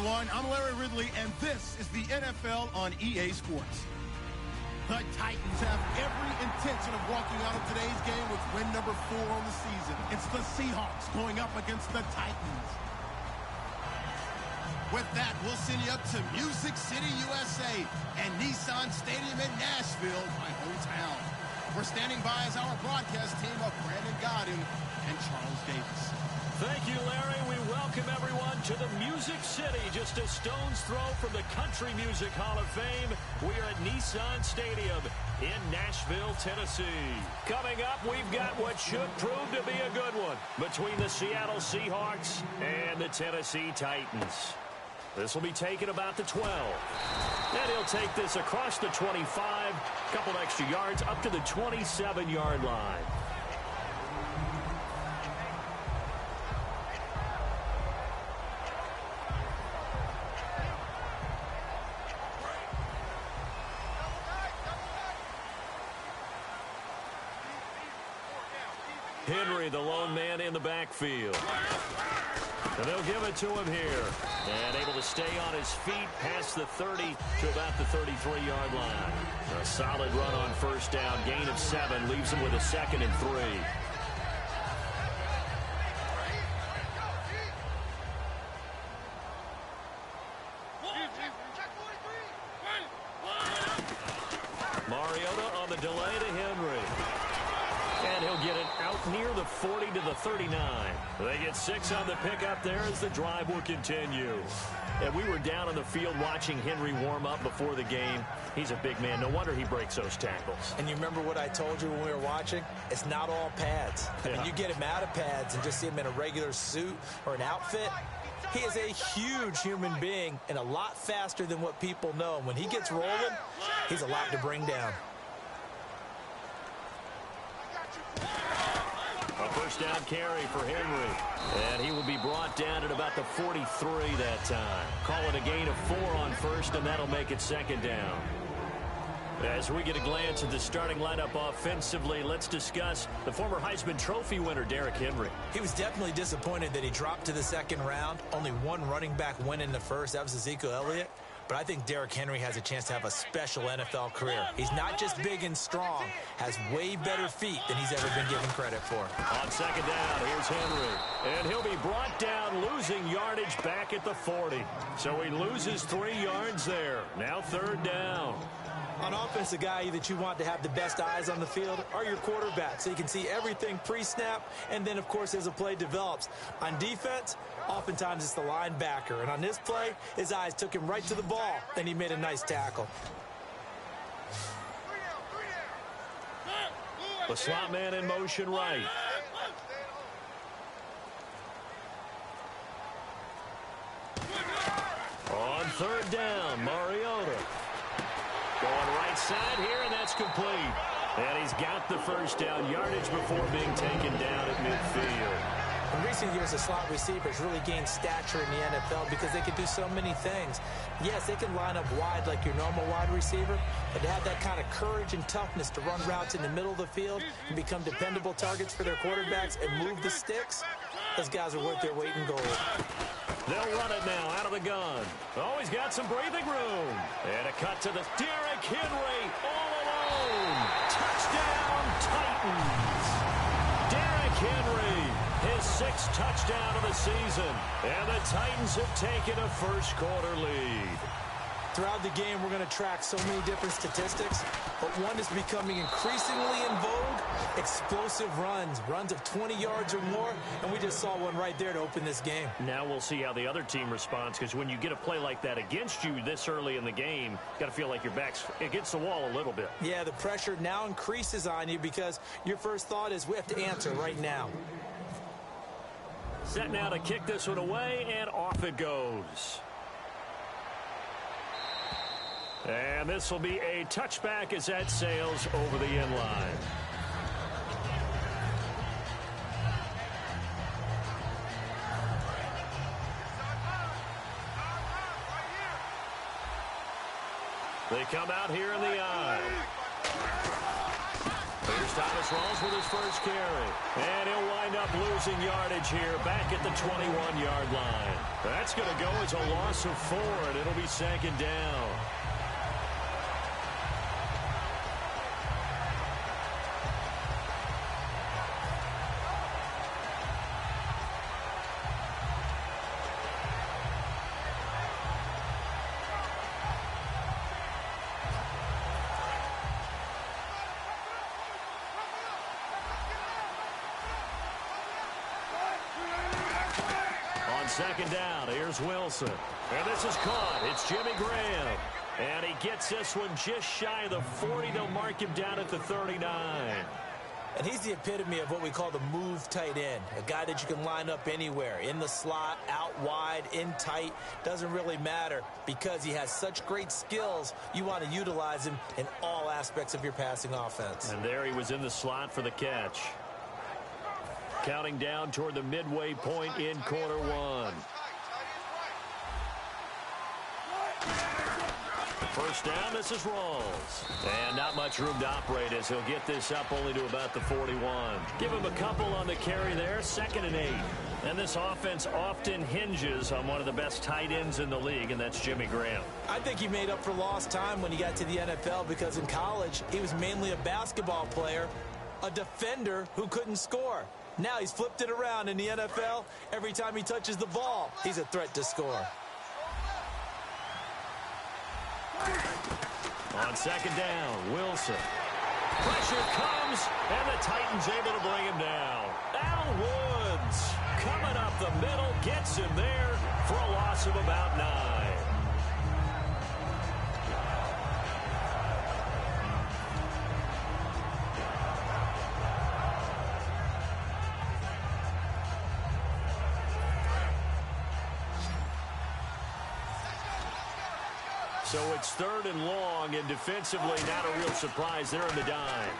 everyone. I'm Larry Ridley, and this is the NFL on EA Sports. The Titans have every intention of walking out of today's game with win number 4 on the season. It's the Seahawks going up against the Titans. With that, we'll send you up to Music City, USA, and Nissan Stadium in Nashville, my hometown. We're standing by as our broadcast team of Brandon Godin and Charles Davis. Thank you, Larry. We welcome everyone to the Music City, just a stone's throw from the Country Music Hall of Fame. We are at Nissan Stadium in Nashville, Tennessee. Coming up, we've got what should prove to be a good one between the Seattle Seahawks and the Tennessee Titans. This will be taken about the 12. And he'll take this across the 25, a couple extra yards up to the 27-yard line. Henry, the lone man in the backfield. And they'll give it to him here. And able to stay on his feet past the 30 to about the 33-yard line. A solid run on first down. Gain of 7 leaves him with a 2nd and 3. Mariota on the delay to Henry. And he'll get it out near the 40 to the 39. They get 6 on the pickup there as the drive will continue. And we were down on the field watching Henry warm up before the game. He's a big man. No wonder he breaks those tackles. And you remember what I told you when we were watching? It's not all pads. I mean, you get him out of pads and just see him in a regular suit or an outfit. He is a huge human being and a lot faster than what people know. And when he gets rolling, he's a lot to bring down. A first down carry for Henry. And he will be brought down at about the 43 that time. Call it a gain of 4 on first, and that'll make it 2nd down. As we get a glance at the starting lineup offensively, let's discuss the former Heisman Trophy winner, Derrick Henry. He was definitely disappointed that he dropped to the 2nd round. Only one running back win in the first. That was Ezekiel Elliott. But I think Derrick Henry has a chance to have a special NFL career. He's not just big and strong, has way better feet than he's ever been given credit for. On 2nd down, here's Henry. And he'll be brought down, losing yardage back at the 40. So he loses 3 yards there. Now 3rd down. On offense, the guy that you want to have the best eyes on the field are your quarterbacks, so you can see everything pre-snap, and then, of course, as the play develops. On defense, oftentimes it's the linebacker. And on this play, his eyes took him right to the ball, and he made a nice tackle. The slot man in motion right. On 3rd down, Mariota. Going right side here, and that's complete. And he's got the first down yardage before being taken down at midfield. In recent years, the slot receivers really gained stature in the NFL because they can do so many things. Yes, they can line up wide like your normal wide receiver, but to have that kind of courage and toughness to run routes in the middle of the field and become dependable targets for their quarterbacks and move the sticks, those guys are worth their weight in gold. They'll run it now out of the gun. Oh, he's got some breathing room. And a cut to the Derrick Henry all alone. Touchdown, Titans. Derrick Henry, his 6th touchdown of the season. And the Titans have taken a first-quarter lead. Throughout the game, we're going to track so many different statistics, but one is becoming increasingly in vogue: explosive runs of 20 yards or more, and we just saw one right there to open this game. Now we'll see how the other team responds, because when you get a play like that against you this early in the game, got to feel like your back's against the wall a little bit. Yeah, the pressure now increases on you because your first thought is we have to answer right now. Set now to kick this one away, and off it goes. And this will be a touchback as that sails over the end line. They come out here in the eye. Here's Thomas Rawls with his first carry. And he'll wind up losing yardage here back at the 21-yard line. That's going to go as a loss of 4, and it'll be second down. Second down, here's Wilson. And this is caught. It's Jimmy Graham. And he gets this one just shy of the 40. They'll mark him down at the 39. And he's the epitome of what we call the move tight end. A guy that you can line up anywhere. In the slot, out wide, in tight. Doesn't really matter because he has such great skills. You want to utilize him in all aspects of your passing offense. And there he was in the slot for the catch. Counting down toward the midway point in quarter one. First down, this is Rawls. And not much room to operate as he'll get this up only to about the 41. Give him a couple on the carry there, 2nd and 8. And this offense often hinges on one of the best tight ends in the league, and that's Jimmy Graham. I think he made up for lost time when he got to the NFL because in college, he was mainly a basketball player, a defender who couldn't score. Now he's flipped it around in the NFL. Every time he touches the ball, he's a threat to score. On second down, Wilson. Pressure comes, and the Titans able to bring him down. Al Woods coming up the middle, gets him there for a loss of about 9. So it's 3rd and long, and defensively not a real surprise there in the dime.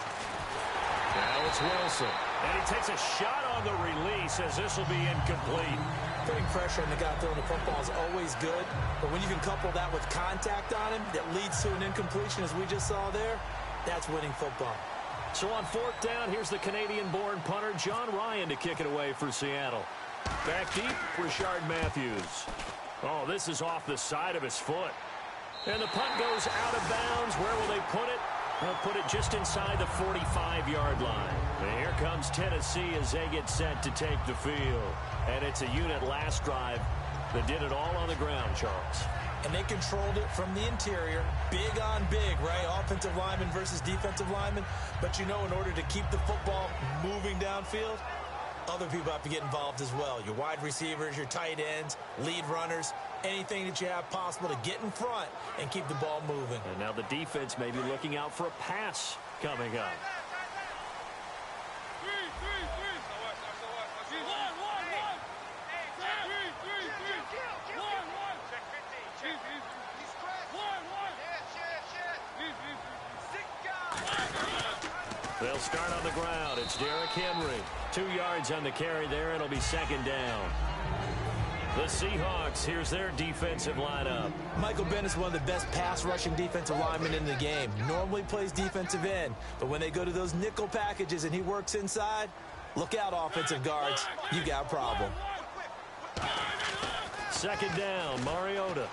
Now it's Wilson, and he takes a shot on the release as this will be incomplete. Putting pressure on the guy throwing the football is always good, but when you can couple that with contact on him that leads to an incompletion as we just saw there, that's winning football. So on 4th down, here's the Canadian-born punter John Ryan to kick it away for Seattle. Back deep, Rashard Matthews. Oh, this is off the side of his foot. And the punt goes out of bounds. Where will they put it? They'll put it just inside the 45-yard line. And here comes Tennessee as they get set to take the field. And it's a unit last drive that did it all on the ground, Charles. And they controlled it from the interior. Big on big, right? Offensive lineman versus defensive lineman. But you know, in order to keep the football moving downfield, other people have to get involved as well. Your wide receivers, your tight ends, lead runners, anything that you have possible to get in front and keep the ball moving. And now the defense may be looking out for a pass coming up. They'll start on the ground. It's Derrick Henry. 2 yards on the carry there. It'll be 2nd down. The Seahawks, here's their defensive lineup. Michael Bennett's one of the best pass-rushing defensive linemen in the game. Normally plays defensive end, but when they go to those nickel packages and he works inside, look out, offensive guards. You got a problem. 2nd down, Mariota.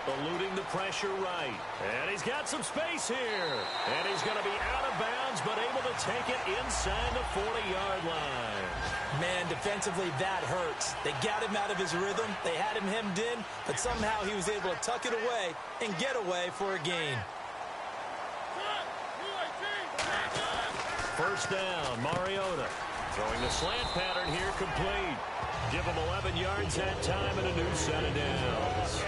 Eluding the pressure right. And he's got some space here. And he's going to be out of bounds, but able to take it inside the 40-yard line. Man, defensively, that hurts. They got him out of his rhythm. They had him hemmed in, but somehow he was able to tuck it away and get away for a gain. First down, Mariota. Throwing the slant pattern here complete. Give him 11 yards that time and a new set of downs.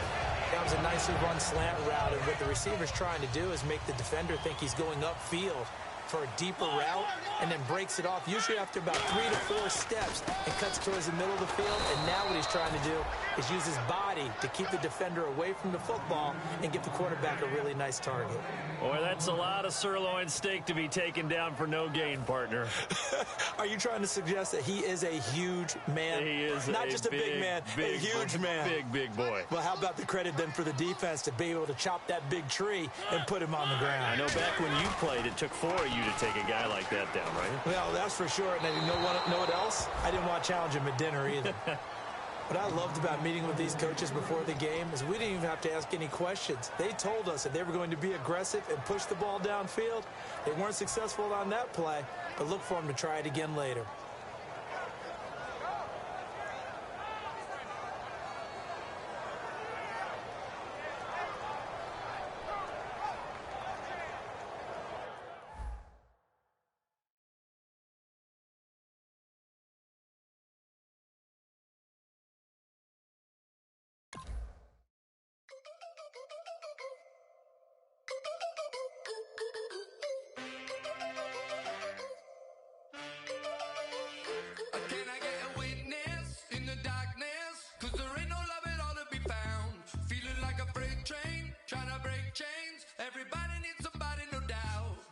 That was a nicely run slant route, and what the receiver's trying to do is make the defender think he's going upfield for a deeper route and then breaks it off, usually after about 3 to 4 steps, and cuts towards the middle of the field. And now what he's trying to do is use his body to keep the defender away from the football and give the quarterback a really nice target. Boy, that's a lot of sirloin steak to be taken down for no gain, partner. Are you trying to suggest that he is a huge man? He is not just a big man, a huge man. Big boy. Well, how about the credit then for the defense to be able to chop that big tree and put him on the ground? I know back when you played, it took 4 of you to take a guy like that down, right? Well, that's for sure. And you know what else? I didn't want to challenge him at dinner either. What I loved about meeting with these coaches before the game is we didn't even have to ask any questions. They told us that they were going to be aggressive and push the ball downfield. They weren't successful on that play, but look for them to try it again later.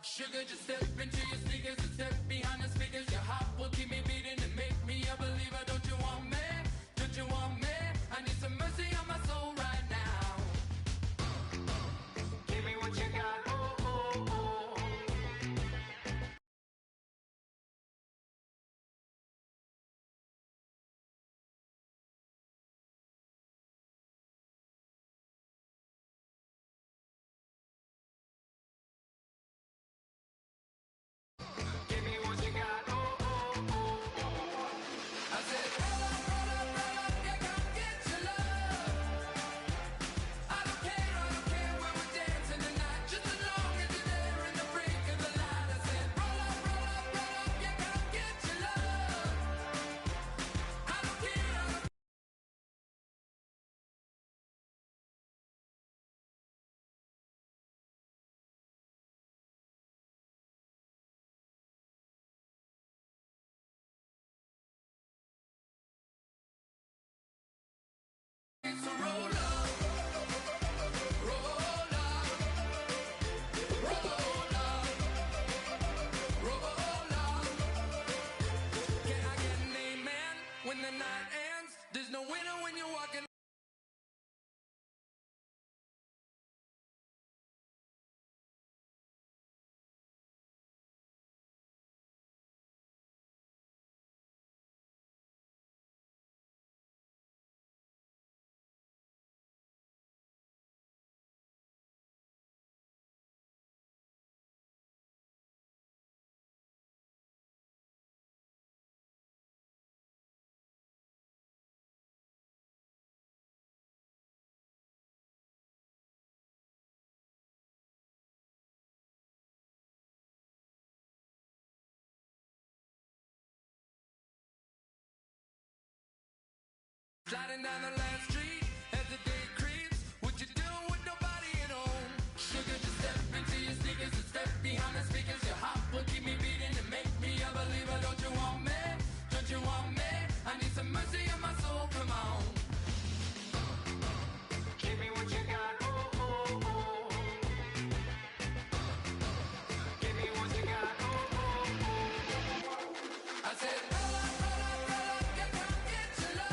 Sugar, just step into your sneakers and step behind the speakers. Your heart will keep me beating and make me a believer. Don't you want me? Don't you want me? I need some mercy on my soul right now. Give me what you got. Oh, oh, oh. Give me what you got. Oh, oh, oh, oh. I said, roll up, yeah, come get your love. I don't care where we're dancing tonight, just as long as you're there in the brink of the light. I said, roll up, yeah, come get your love. I don't care. So roll up, roll up, roll up, roll up. Can I get an amen when the night ends? There's no winner when you're walking. Sliding down the last street as the day creeps. What you doing with nobody at home? Sugar, just step into your sneakers and step behind the speakers. Your heart will keep me beating and make me a believer. Don't you want me? Don't you want me? I need some mercy on my soul. Come on. Give me what you got. Oh, oh, oh. Give me what you got. Oh, oh, oh. I said, roll up, yeah, come get your love.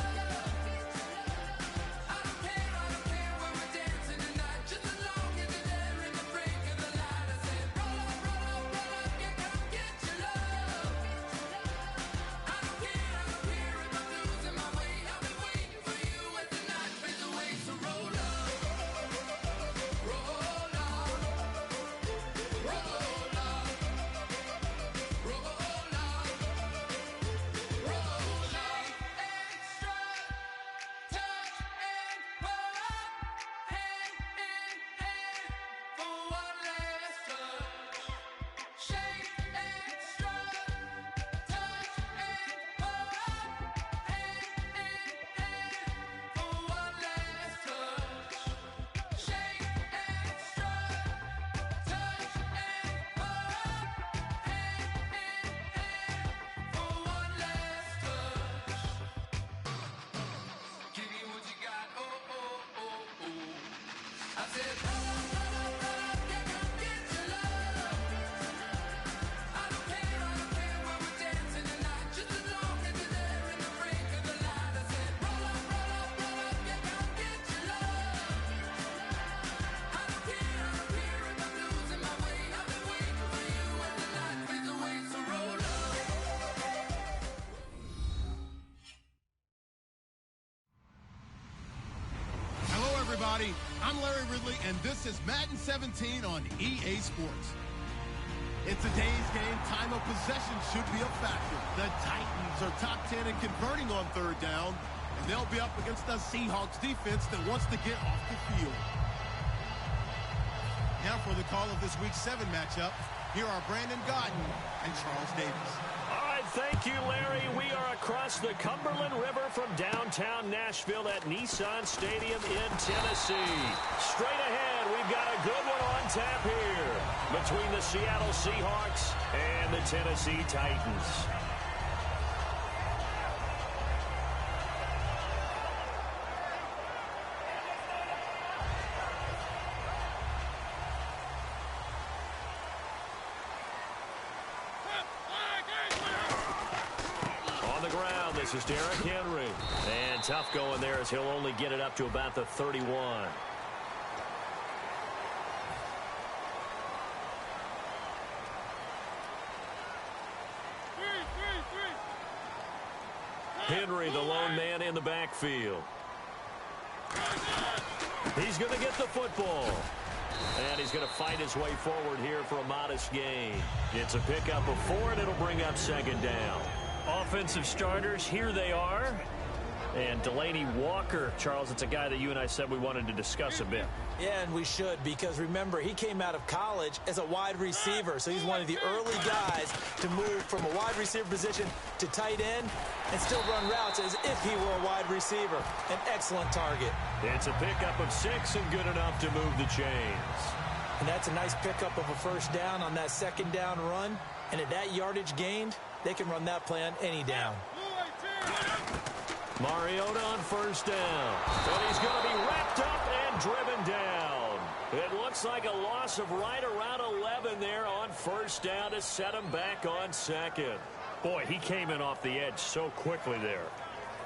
everybody. I'm Larry Ridley, and this is Madden 17 on EA Sports. In today's game, time of possession should be a factor. The Titans are top 10 in converting on third down, and they'll be up against the Seahawks defense that wants to get off the field. Now for the call of this Week 7 matchup, here are Brandon Godden and Charles Davis. All right, thank you, Larry. We are across the Cumberland River from downtown Nashville at Nissan Stadium in Tennessee. Straight ahead, we've got a good one on tap here between the Seattle Seahawks and the Tennessee Titans. This is Derrick Henry. And tough going there as he'll only get it up to about the 31. Henry, the lone man in the backfield. He's going to get the football. And he's going to fight his way forward here for a modest gain. It's a pickup of 4, and it'll bring up second down. Offensive starters, here they are. And Delaney Walker, Charles, it's a guy that you and I said we wanted to discuss a bit. Yeah, and we should, because remember, he came out of college as a wide receiver, so he's one of the early guys to move from a wide receiver position to tight end and still run routes as if he were a wide receiver. An excellent target. It's a pickup of 6 and good enough to move the chains. And that's a nice pickup of a first down on that second down run. And at that yardage gained, they can run that play on any down. Mariota on first down. And he's going to be wrapped up and driven down. It looks like a loss of right around 11 there on first down to set him back on second. Boy, he came in off the edge so quickly there.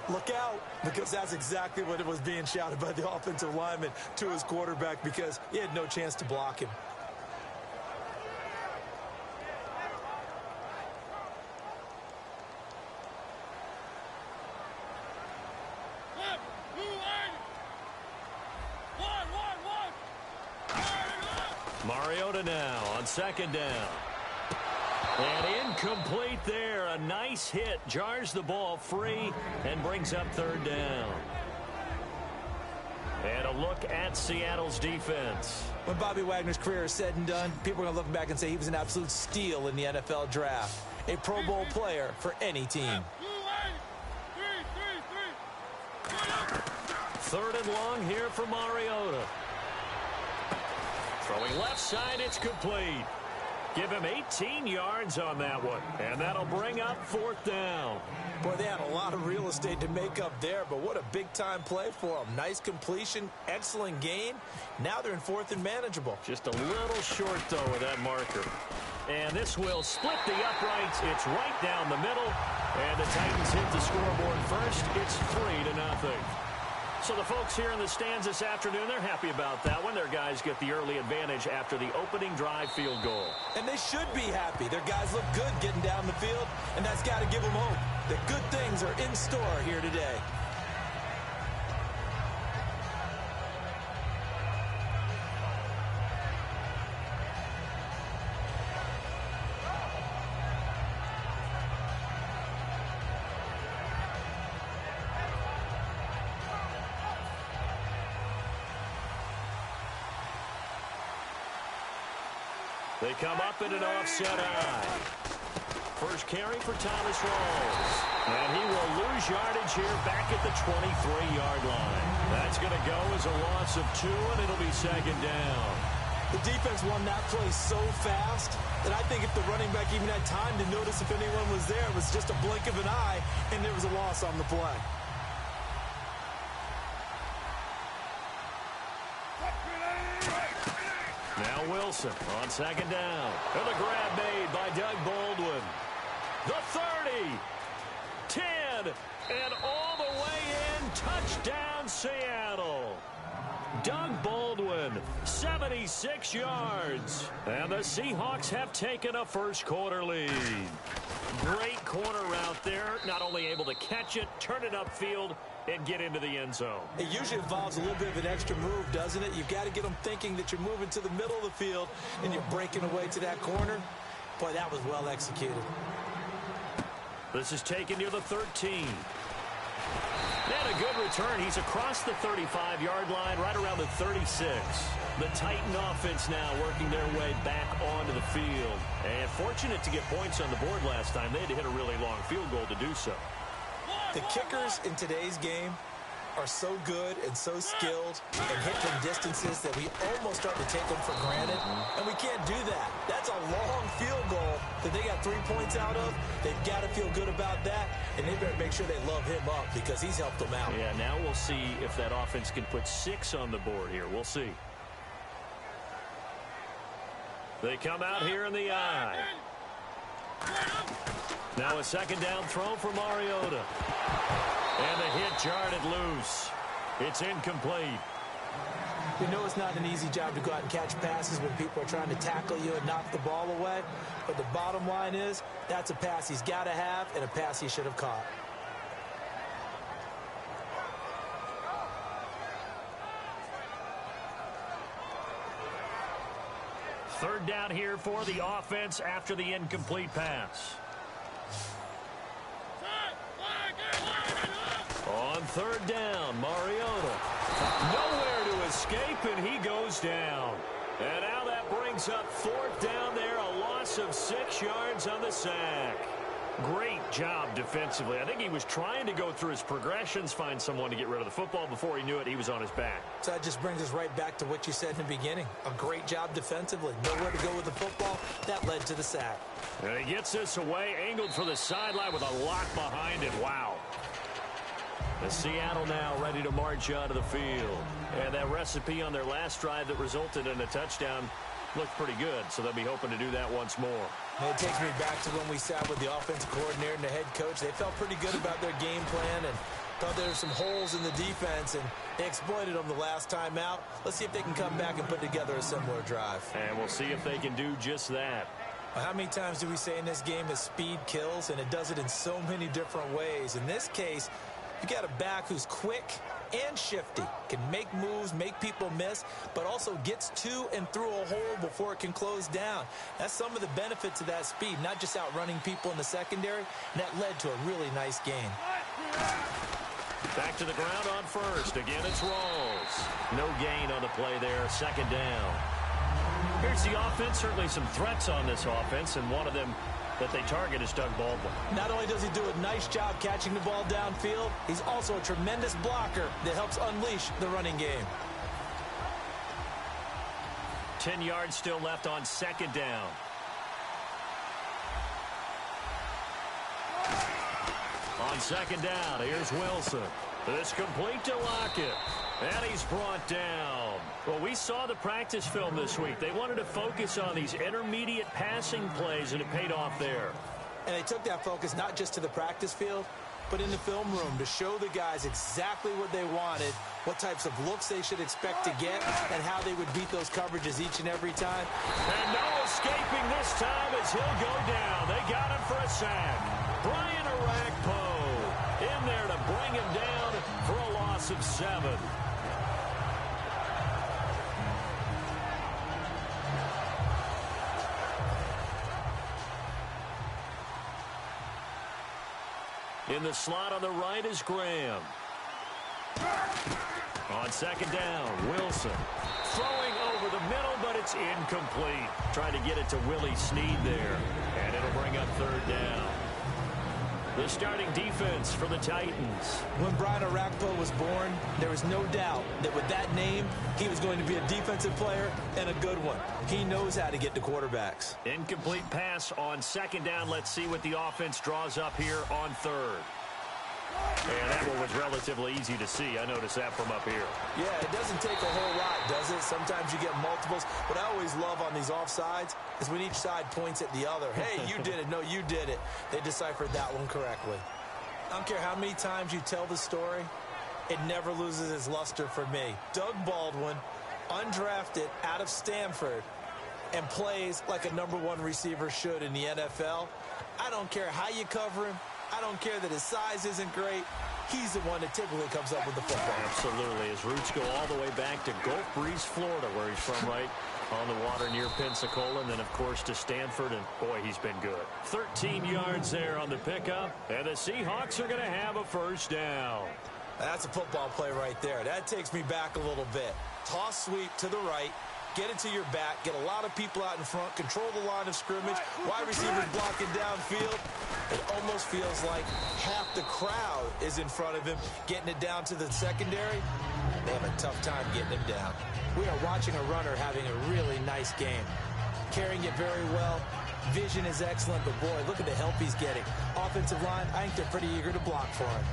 Look out, because that's exactly what it was being shouted by the offensive lineman to his quarterback, because he had no chance to block him. Mariota now on second down. And incomplete there. A nice hit. Jars the ball free and brings up third down. And a look at Seattle's defense. When Bobby Wagner's career is said and done, people are going to look back and say he was an absolute steal in the NFL draft. A Pro Bowl player for any team. Third and long here for Mariota. Throwing left side, it's complete. Give him 18 yards on that one. And that'll bring up fourth down. Boy, they had a lot of real estate to make up there, but what a big-time play for them. Nice completion, excellent gain. Now they're in fourth and manageable. Just a little short, though, with that marker. And this will split the uprights. It's right down the middle. And the Titans hit the scoreboard first. It's 3-0. So the folks here in the stands this afternoon, they're happy about that one. Their guys get the early advantage after the opening drive field goal. And they should be happy. Their guys look good getting down the field, and that's got to give them hope that good things are in store here today. They come up in an offset eye. First carry for Thomas Rawls. And he will lose yardage here back at the 23-yard line. That's going to go as a loss of 2, and it'll be second down. The defense won that play so fast that I think if the running back even had time to notice if anyone was there, it was just a blink of an eye, and there was a loss on the play. Now Wilson on second down. And the grab made by Doug Baldwin. The 30, 10, and all the way in. Touchdown, Seattle. Doug Baldwin, 76 yards. And the Seahawks have taken a first-quarter lead. Great corner route there. Not only able to catch it, turn it upfield, and get into the end zone. It usually involves a little bit of an extra move, doesn't it? You've got to get them thinking that you're moving to the middle of the field and you're breaking away to that corner. Boy, that was well executed. This is taken near the 13. And a good return. He's across the 35-yard line, right around the 36. The Titan offense now working their way back onto the field. And fortunate to get points on the board last time. They had to hit a really long field goal to do so. The kickers in today's game are so good and so skilled and hit from distances that we almost start to take them for granted. And we can't do that. That's a long field goal that they got 3 points out of. They've got to feel good about that, and they better make sure they love him up because he's helped them out. Yeah, now we'll see if that offense can put 6 on the board here. We'll see. They come out here in the eye. Now a second down throw for Mariota. And the hit jarred it loose. It's incomplete. You know it's not an easy job to go out and catch passes when people are trying to tackle you and knock the ball away. But the bottom line is that's a pass he's got to have and a pass he should have caught. Third down here for the offense after the incomplete pass. On third down, Mariota. Nowhere to escape, and he goes down. And now that brings up fourth down there, a loss of 6 yards on the sack. Great job defensively. I think he was trying to go through his progressions, find someone to get rid of the football. Before he knew it, he was on his back. So that just brings us right back to what you said in the beginning. A great job defensively. Nowhere to go with the football. That led to the sack. And he gets this away, angled for the sideline with a lock behind it. Wow. The Seattle now ready to march out of the field. And that recipe on their last drive that resulted in a touchdown looked pretty good, so they'll be hoping to do that once more. And it takes me back to when we sat with the offensive coordinator and the head coach. They felt pretty good about their game plan and thought there were some holes in the defense, and they exploited them the last time out. Let's see if they can come back and put together a similar drive. And we'll see if they can do just that. How many times do we say in this game that speed kills, and it does it in so many different ways? In this case, you got a back who's quick and shifty, can make moves, make people miss, but also gets to and through a hole before it can close down. That's some of the benefits of that speed, not just outrunning people in the secondary, and that led to a really nice gain. Back to the ground on first. Again, it's Rawls. No gain on the play there, second down. Here's the offense. Certainly some threats on this offense, and one of them that they target is Doug Baldwin. Not only does he do a nice job catching the ball downfield, he's also a tremendous blocker that helps unleash the running game. 10 yards still left on second down. On second down, here's Wilson. This complete to Lockett. And he's brought down. Well, we saw the practice film this week. They wanted to focus on these intermediate passing plays, and it paid off there. And they took that focus not just to the practice field, but in the film room to show the guys exactly what they wanted, what types of looks they should expect to get, and how they would beat those coverages each and every time. And no escaping this time as he'll go down. They got him for a sack. Brian Arakpo in there to bring him down for a loss of 7. In the slot on the right is Graham. On second down, Wilson. Throwing over the middle, but it's incomplete. Trying to get it to Willie Snead there. And it'll bring up third down. The starting defense for the Titans. When Brian Arakpo was born, there was no doubt that with that name, he was going to be a defensive player and a good one. He knows how to get to quarterbacks. Incomplete pass on second down. Let's see what the offense draws up here on third. And that one was relatively easy to see. I noticed that from up here. Yeah, it doesn't take a whole lot, does it? Sometimes you get multiples. What I always love on these offsides is when each side points at the other. Hey, you did it. No, you did it. They deciphered that one correctly. I don't care how many times you tell the story, it never loses its luster for me. Doug Baldwin, undrafted out of Stanford, and plays like a #1 receiver should in the NFL. I don't care how you cover him. I don't care that his size isn't great. he's the one that typically comes up with the football. Absolutely. His roots go all the way back to Gulf Breeze, Florida, where he's from, right on the water near Pensacola, and then, of course, to Stanford, and, boy, he's been good. 13 yards there on the pickup, and the Seahawks are going to have a first down. That's a football play right there. That takes me back a little bit. Toss sweep to the right. Get it to your back. Get a lot of people out in front. Control the line of scrimmage. Wide receivers blocking downfield. It almost feels like half the crowd is in front of him, getting it down to the secondary. They have a tough time getting him down. We are watching a runner having a really nice game. Carrying it very well. Vision is excellent, but boy, look at the help he's getting. Offensive line, I think they're pretty eager to block for him.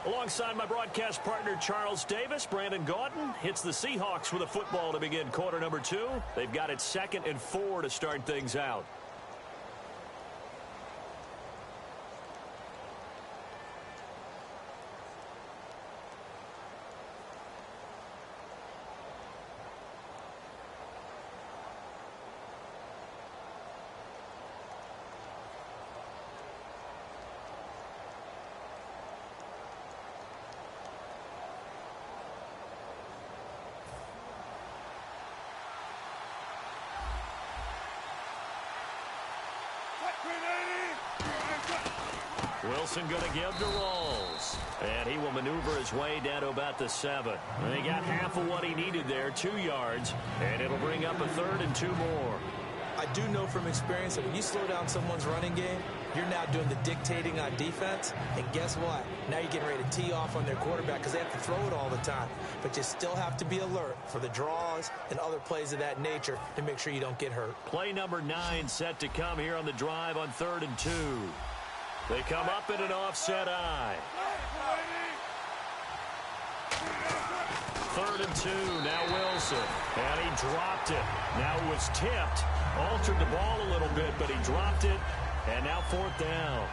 Alongside my broadcast partner, Charles Davis, Brandon Gaudin hits the Seahawks with a football to begin quarter number 2. They've got it 2nd and 4 to start things out. Wilson going to give to Rawls. And he will maneuver his way down to about the 7. And he got half of what he needed there, 2 yards. And it'll bring up a 3rd and 2 more. I do know from experience that when you slow down someone's running game, you're now doing the dictating on defense. And guess what? Now you're getting ready to tee off on their quarterback because they have to throw it all the time. But you still have to be alert for the draws and other plays of that nature to make sure you don't get hurt. Play number 9 set to come here on the drive on 3rd and 2. They come up in an offset eye. 3rd and 2, now Wilson. And he dropped it. Now it was tipped. Altered the ball a little bit, but he dropped it. And now 4th down.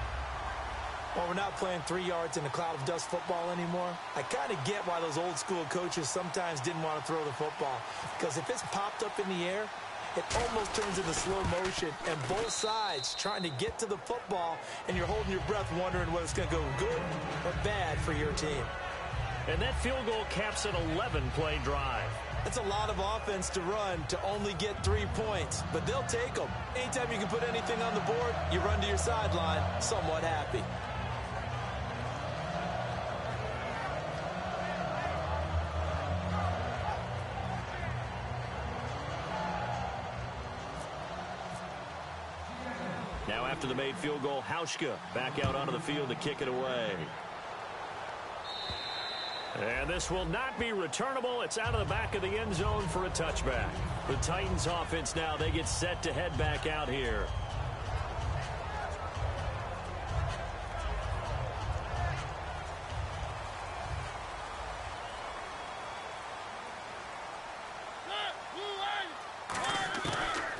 Well, we're not playing 3 yards in a cloud of dust football anymore. I kind of get why those old school coaches sometimes didn't want to throw the football. Because if it's popped up in the air, it almost turns into slow motion, and both sides trying to get to the football, and you're holding your breath wondering whether it's going to go good or bad for your team. And that field goal caps an 11-play drive. That's a lot of offense to run to only get 3 points, but they'll take them. Anytime you can put anything on the board, you run to your sideline somewhat happy. Now after the made field goal, Hauschka back out onto the field to kick it away. And this will not be returnable. It's out of the back of the end zone for a touchback. The Titans offense now, they get set to head back out here.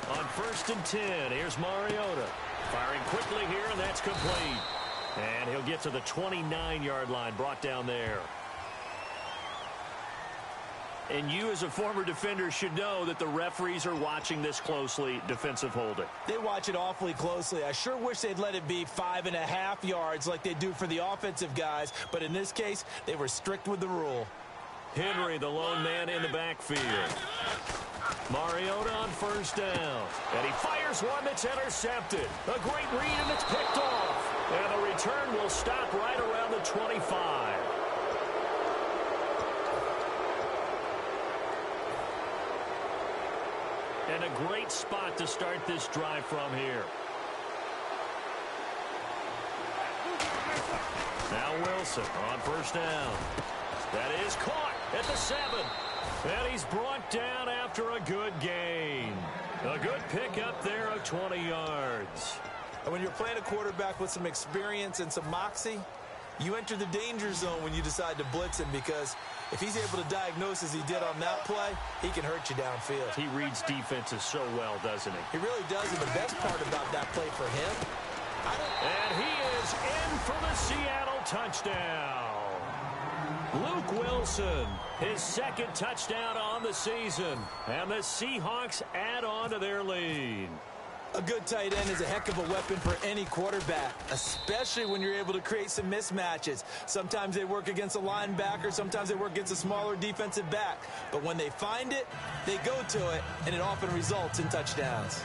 On 1st and 10, here's Mariota. Firing quickly here, and that's complete. And he'll get to the 29-yard line, brought down there. And you, as a former defender, should know that the referees are watching this closely, defensive holding. They watch it awfully closely. I sure wish they'd let it be 5.5 yards like they do for the offensive guys. But in this case, they were strict with the rule. Henry, the lone man in the backfield. Mariota on 1st down. And he fires one that's intercepted. A great read, and it's picked off. And the return will stop right around the 25. And a great spot to start this drive from here. Now Wilson on 1st down. That is caught at the 7. And he's brought down after a good gain. A good pickup there of 20 yards. And when you're playing a quarterback with some experience and some moxie, you enter the danger zone when you decide to blitz him, because if he's able to diagnose as he did on that play, he can hurt you downfield. He reads defenses so well, doesn't he? He really does, and the best part about that play for him, and he is in for the Seattle touchdown. Luke Wilson, his second touchdown on the season. And the Seahawks add on to their lead. A good tight end is a heck of a weapon for any quarterback, especially when you're able to create some mismatches. Sometimes they work against a linebacker, sometimes they work against a smaller defensive back. But when they find it, they go to it, and it often results in touchdowns.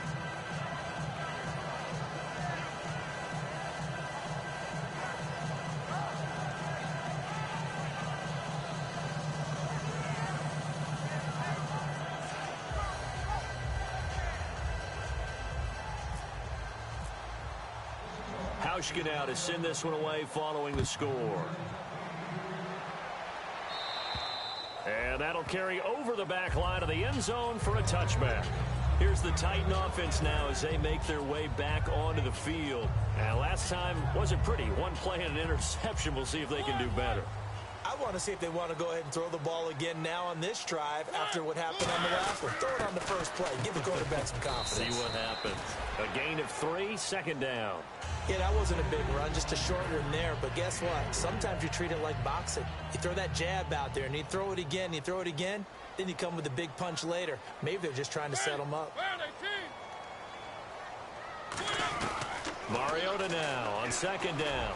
Now to send this one away following the score. And that'll carry over the back line of the end zone for a touchback. Here's the Titan offense now as they make their way back onto the field. And last time wasn't pretty. One play and an interception. We'll see if they can do better. I want to see if they want to go ahead and throw the ball again now on this drive after what happened on the last one. Throw it on the first play. Give the quarterback some confidence. See what happens. A gain of 3, second down. Yeah, that wasn't a big run, just a short run there. But guess what? Sometimes you treat it like boxing. You throw that jab out there, and you throw it again, you throw it again, then you come with a big punch later. Maybe they're just trying to set them up. Mariota now on second down.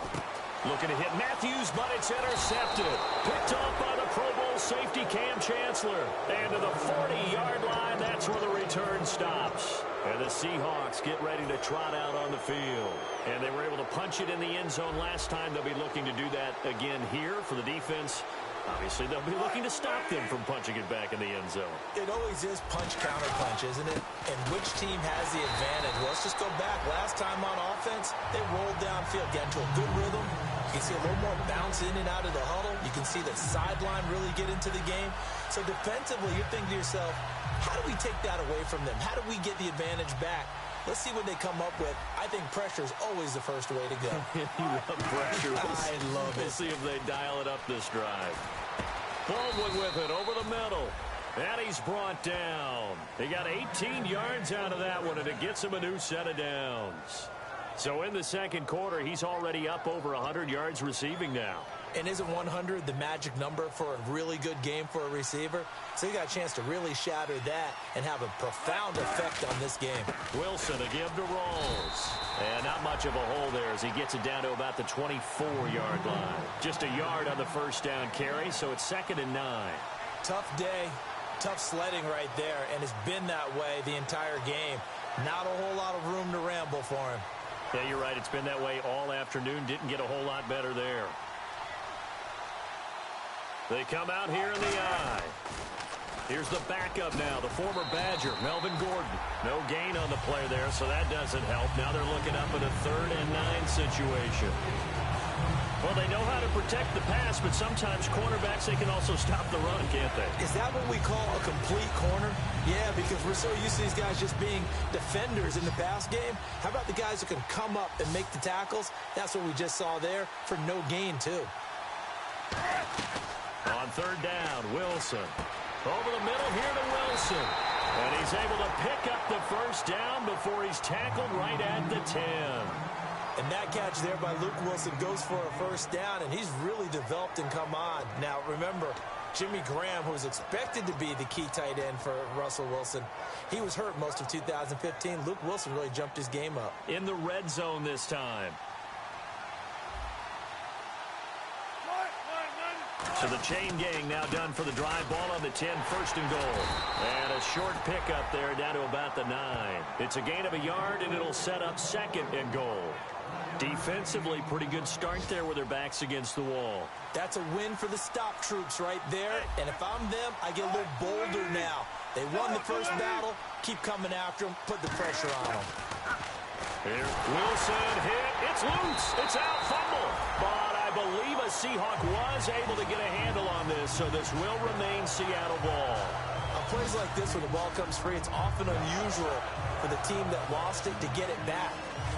Looking to hit Matthews, but it's intercepted. Picked off by the Pro Bowl safety Cam Chancellor. And to the 40-yard line, that's where the return stops. And the Seahawks get ready to trot out on the field. And they were able to punch it in the end zone last time. They'll be looking to do that again here for the defense. Obviously, they'll be looking to stop them from punching it back in the end zone. It always is punch-counter-punch, isn't it? And which team has the advantage? Well, let's just go back. Last time on offense, they rolled downfield, get into a good rhythm. You can see a little more bounce in and out of the huddle. You can see the sideline really get into the game. So defensively, you're thinking to yourself, how do we take that away from them? How do we get the advantage back? Let's see what they come up with. I think pressure is always the first way to go. You love pressure. I love it. We'll see if they dial it up this drive. Baldwin with it over the middle. And he's brought down. He got 18 yards out of that one, and it gets him a new set of downs. So in the second quarter, he's already up over 100 yards receiving now. And isn't 100 the magic number for a really good game for a receiver? So he got a chance to really shatter that and have a profound effect on this game. Wilson a give to Rawls. And not much of a hole there as he gets it down to about the 24-yard line. Just a yard on the first down carry, so it's 2nd and 9. Tough day, tough sledding right there, and it's been that way the entire game. Not a whole lot of room to ramble for him. Yeah, you're right. It's been that way all afternoon. Didn't get a whole lot better there. They come out here in the eye. Here's the backup now, the former Badger, Melvin Gordon. No gain on the play there, so that doesn't help. Now they're looking up at a 3rd and 9 situation. Well, they know how to protect the pass, but sometimes cornerbacks, they can also stop the run, can't they? Is that what we call a complete corner? Yeah, because we're so used to these guys just being defenders in the pass game. How about the guys who can come up and make the tackles? That's what we just saw there for no gain, too. On 3rd down, Wilson. Over the middle here to Wilson. And he's able to pick up the first down before he's tackled right at the 10. And that catch there by Luke Wilson goes for a first down, and he's really developed and come on. Now, remember, Jimmy Graham, who was expected to be the key tight end for Russell Wilson, he was hurt most of 2015. Luke Wilson really jumped his game up. In the red zone this time. So the chain gang now done for the drive. Ball on the 10, 1st and goal. And a short pickup there down to about the 9. It's a gain of a yard, and it'll set up 2nd and goal. Defensively, pretty good start there with their backs against the wall. That's a win for the stop troops right there. And if I'm them, I get a little bolder now. They won the first battle. Keep coming after them. Put the pressure on them. Here, Wilson hit. It's loose. It's out. Fumble. But I believe a Seahawk was able to get a handle on this, so this will remain Seattle ball. On plays like this, when the ball comes free, it's often unusual for the team that lost it to get it back.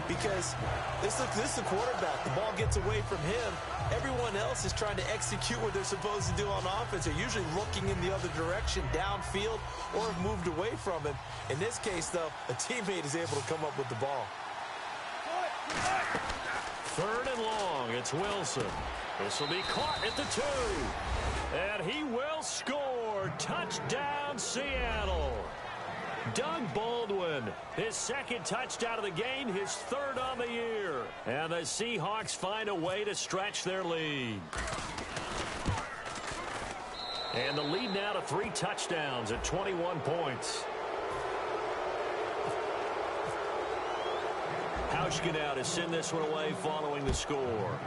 Because this is the quarterback. The ball gets away from him. Everyone else is trying to execute what they're supposed to do on offense. They're usually looking in the other direction, downfield, or have moved away from him. In this case, though, a teammate is able to come up with the ball. 3rd and long. It's it's Wilson. This will be caught at the 2. And he will score. Touchdown, Seattle. Doug Baldwin, his second touchdown of the game, his third on the year. And the Seahawks find a way to stretch their lead. And the lead now to 3 touchdowns at 21 points. Hauschka now to send this one away following the score.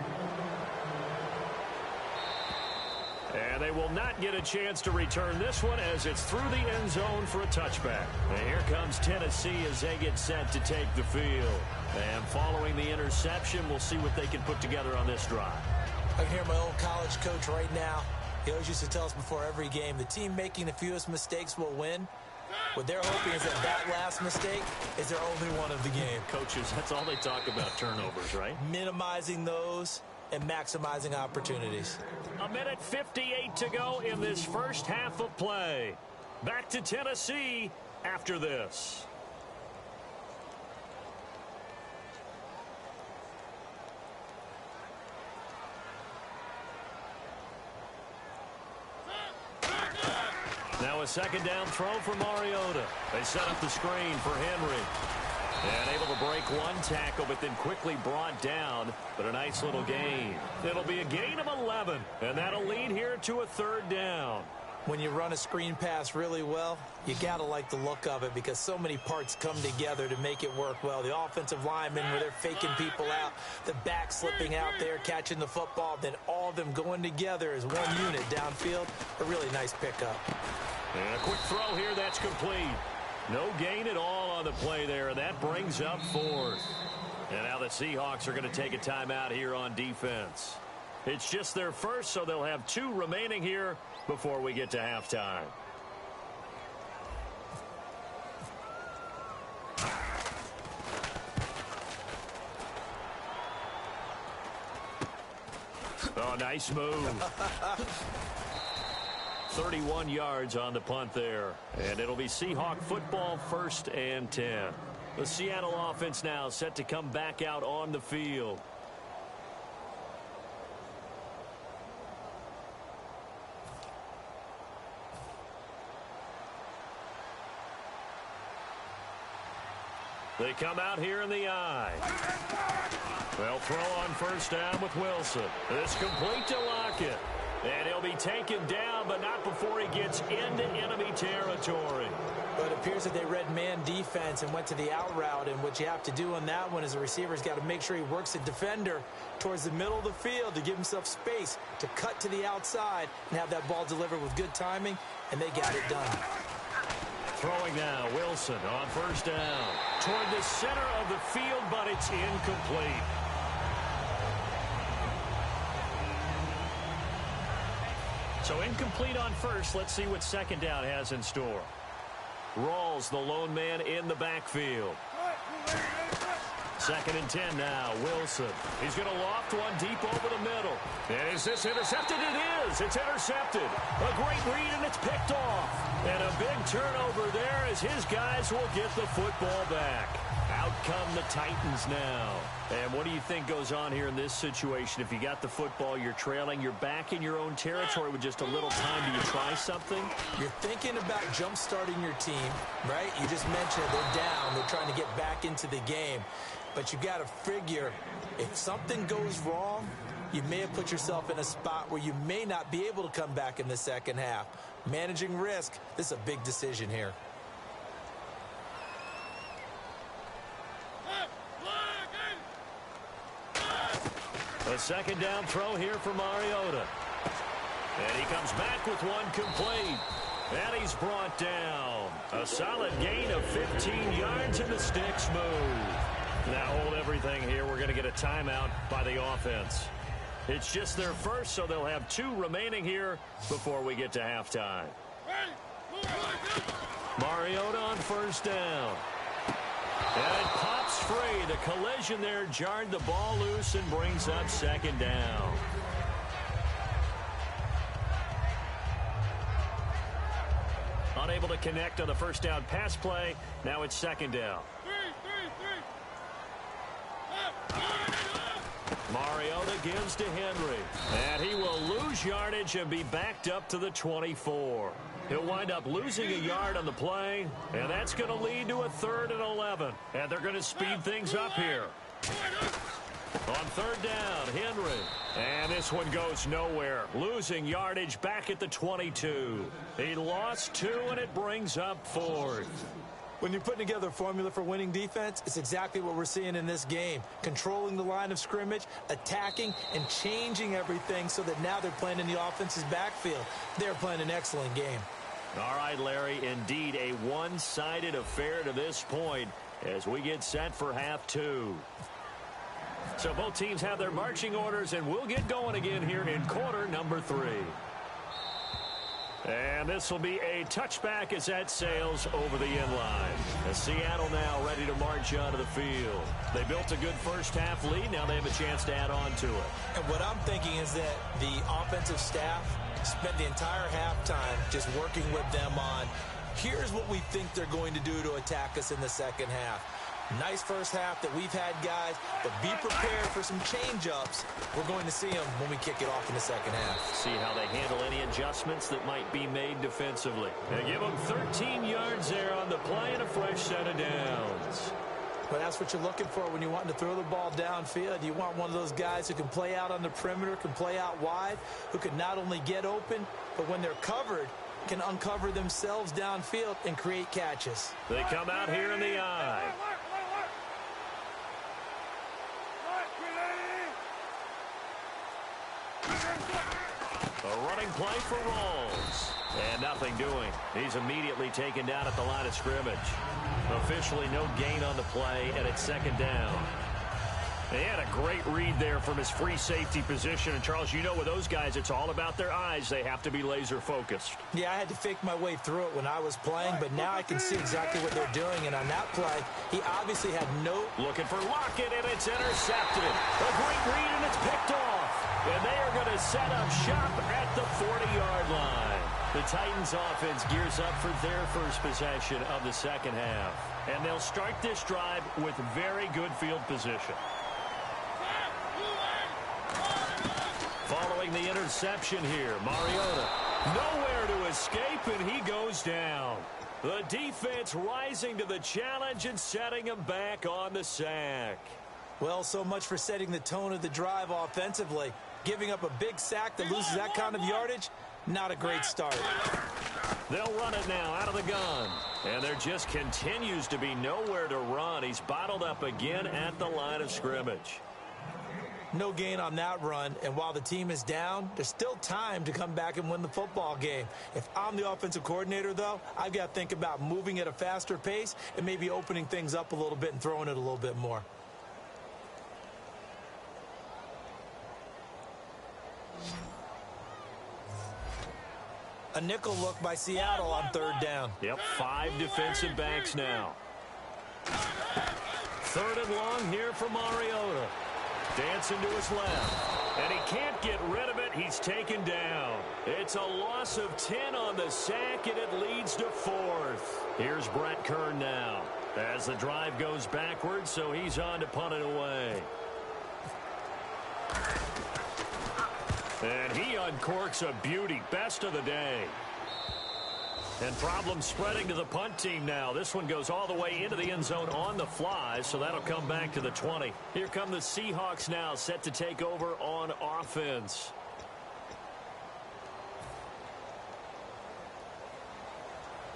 And they will not get a chance to return this one as it's through the end zone for a touchback. And here comes Tennessee as they get set to take the field. And following the interception, we'll see what they can put together on this drive. I can hear my old college coach right now. He always used to tell us before every game, the team making the fewest mistakes will win. What they're hoping is that last mistake is their only one of the game. Coaches, that's all they talk about, turnovers, right? Minimizing those and maximizing opportunities. 1:58 to go in this first half of play. Back to Tennessee after this. Now a second down throw for Mariota. They set up the screen for Henry. And able to break one tackle, but then quickly brought down. But a nice little gain. It'll be a gain of 11. And that'll lead here to a third down. When you run a screen pass really well, you got to like the look of it because so many parts come together to make it work well. The offensive linemen, where they're faking people out, the back slipping out there, catching the football, then all of them going together as one unit downfield. A really nice pickup. And a quick throw here, that's complete. No gain at all on the play there, and that brings up 4th. And now the Seahawks are going to take a timeout here on defense. It's just their first, so they'll have 2 remaining here before we get to halftime. Oh, nice move. 31 yards on the punt there. And it'll be Seahawk football, 1st and 10. The Seattle offense now set to come back out on the field. They come out here in the eye. They'll throw on 1st down with Wilson. It's complete to Lockett. And he'll be taken down, but not before he gets into enemy territory. But it appears that they read man defense and went to the out route. And what you have to do on that one is the receiver's got to make sure he works the defender towards the middle of the field to give himself space to cut to the outside and have that ball delivered with good timing, and they got it done. Throwing now, Wilson on 1st down. Toward the center of the field, but it's incomplete. So incomplete on 1st. Let's see what 2nd down has in store. Rawls, the lone man in the backfield. 2nd and 10 now. Wilson. He's going to loft one deep over the middle. And is this intercepted? It is. It's intercepted. A great read, and it's picked off. And a big turnover there as his guys will get the football back. Out come the Titans now. And what do you think goes on here in this situation? If you got the football, you're trailing, you're back in your own territory with just a little time. Do you try something? You're thinking about jump-starting your team, right? You just mentioned they're down. They're trying to get back into the game. But you got to figure, if something goes wrong, you may have put yourself in a spot where you may not be able to come back in the second half. Managing risk, this is a big decision here. A 2nd down throw here for Mariota. And he comes back with one complete. And he's brought down. A solid gain of 15 yards, and the sticks move. Now hold everything here. We're going to get a timeout by the offense. It's just their first, so they'll have 2 remaining here before we get to halftime. Mariota on 1st down. And it pops free. The collision there jarred the ball loose and brings up 2nd down. Unable to connect on the 1st down pass play. Now it's 2nd down. Mariota begins to Henry. And he will lose yardage and be backed up to the 24. He'll wind up losing a yard on the play, and that's going to lead to a 3rd and 11. And they're going to speed things up here. On 3rd down, Henry. And this one goes nowhere. Losing yardage back at the 22. He lost 2, and it brings up 4th. When you're putting together a formula for winning defense, it's exactly what we're seeing in this game. Controlling the line of scrimmage, attacking, and changing everything so that now they're playing in the offense's backfield. They're playing an excellent game. All right, Larry, indeed a one-sided affair to this point as we get set for half 2. So both teams have their marching orders, and we'll get going again here in quarter number 3. And this will be a touchback as that sails over the end line. As Seattle now ready to march onto the field. They built a good first half lead. Now they have a chance to add on to it. And what I'm thinking is that the offensive staff spent the entire halftime just working with them on, here's what we think they're going to do to attack us in the second half. Nice first half that we've had, guys, but be prepared for some change-ups. We're going to see them when we kick it off in the second half. See how they handle any adjustments that might be made defensively. They give them 13 yards there on the play and a fresh set of downs. But that's what you're looking for when you're wanting to throw the ball downfield. You want one of those guys who can play out on the perimeter, can play out wide, who can not only get open, but when they're covered, can uncover themselves downfield and create catches. They come out here in the eye. A running play for Rawls. And nothing doing. He's immediately taken down at the line of scrimmage. Officially no gain on the play, and it's 2nd down. They had a great read there from his free safety position. And, Charles, you know with those guys, it's all about their eyes. They have to be laser-focused. Yeah, I had to fake my way through it when I was playing, but now I can see exactly what they're doing. And on that play, he obviously had no... Looking for Lockett, and it's intercepted. A great read, and it's picked off. And they are going to set up shop at the 40-yard line. The Titans offense gears up for their first possession of the second half. And they'll start this drive with very good field position. Following the interception here, Mariota nowhere to escape, and he goes down. The defense rising to the challenge and setting him back on the sack. Well, so much for setting the tone of the drive offensively. Giving up a big sack that loses that kind of yardage, not a great start. They'll run it now out of the gun. And there just continues to be nowhere to run. He's bottled up again at the line of scrimmage. No gain on that run, and while the team is down, there's still time to come back and win the football game. If I'm the offensive coordinator, though, I've got to think about moving at a faster pace and maybe opening things up a little bit and throwing it a little bit more. A nickel look by Seattle on 3rd down. Yep, 5 defensive backs now. 3rd and long here for Mariota. Dancing to his left. And he can't get rid of it. He's taken down. It's a loss of 10 on the sack, and it leads to 4th. Here's Brett Kern now as the drive goes backwards, so he's on to punt it away. And he uncorks a beauty. Best of the day. And problems spreading to the punt team now. This one goes all the way into the end zone on the fly, so that'll come back to the 20. Here come the Seahawks now, set to take over on offense.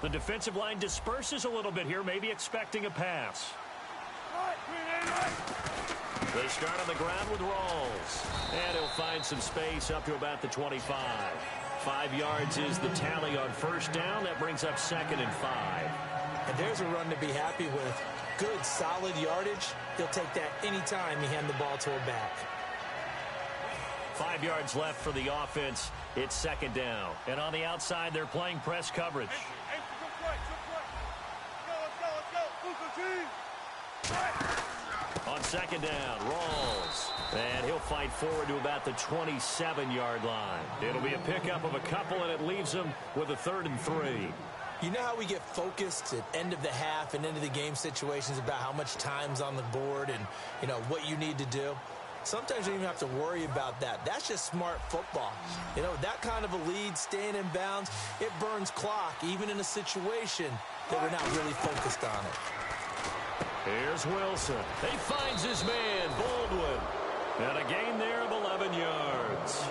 The defensive line disperses a little bit here, maybe expecting a pass. They start on the ground with Rawls. And he'll find some space up to about the 25. 5 yards is the tally on 1st down. That brings up 2nd and 5. And there's a run to be happy with. Good, solid yardage. He'll take that anytime you hand the ball to a back. 5 yards left for the offense. It's 2nd down. And on the outside, they're playing press coverage. On 2nd down, Rawls. And he'll fight forward to about the 27-yard line. It'll be a pickup of a couple, and it leaves him with a 3rd and 3. You know how we get focused at end of the half and end of the game situations about how much time's on the board and, you know, what you need to do? sometimes you don't even have to worry about that. That's just smart football. You know, that kind of a lead, staying in bounds, it burns clock, even in a situation that we're not really focused on it. Here's Wilson. He finds his man, Baldwin. And a gain there of 11 yards.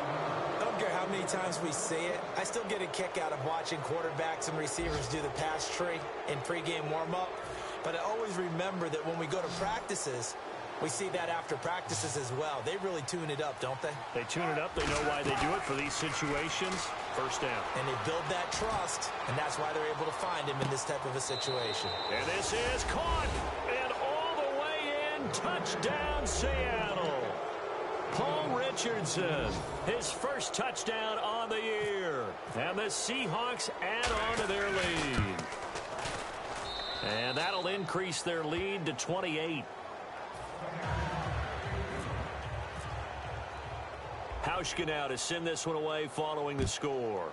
I don't care how many times we see it. I still get a kick out of watching quarterbacks and receivers do the pass tree in pregame warm-up. But I always remember that when we go to practices, we see that after practices as well. They really tune it up, don't they? They tune it up. They know why they do it for these situations. First down. And they build that trust, and that's why they're able to find him in this type of a situation. And this is caught. And all the way in. Touchdown, Seattle. Paul Richardson, his first touchdown on the year. And the Seahawks add on to their lead. And that'll increase their lead to 28. Hauschka now to send this one away following the score.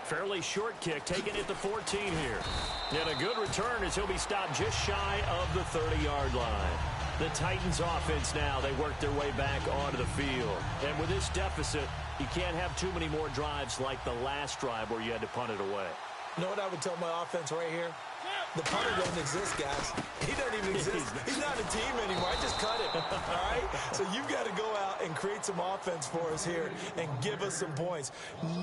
Fairly short kick, taking it to 14 here. And a good return as he'll be stopped just shy of the 30-yard line. The Titans offense now, they work their way back onto the field. And with this deficit, you can't have too many more drives like the last drive where you had to punt it away. You know what I would tell my offense right here? The punter doesn't exist, guys. He doesn't even exist. He's not a team anymore. I just cut him, all right? So you've got to go out and create some offense for us here and give us some points.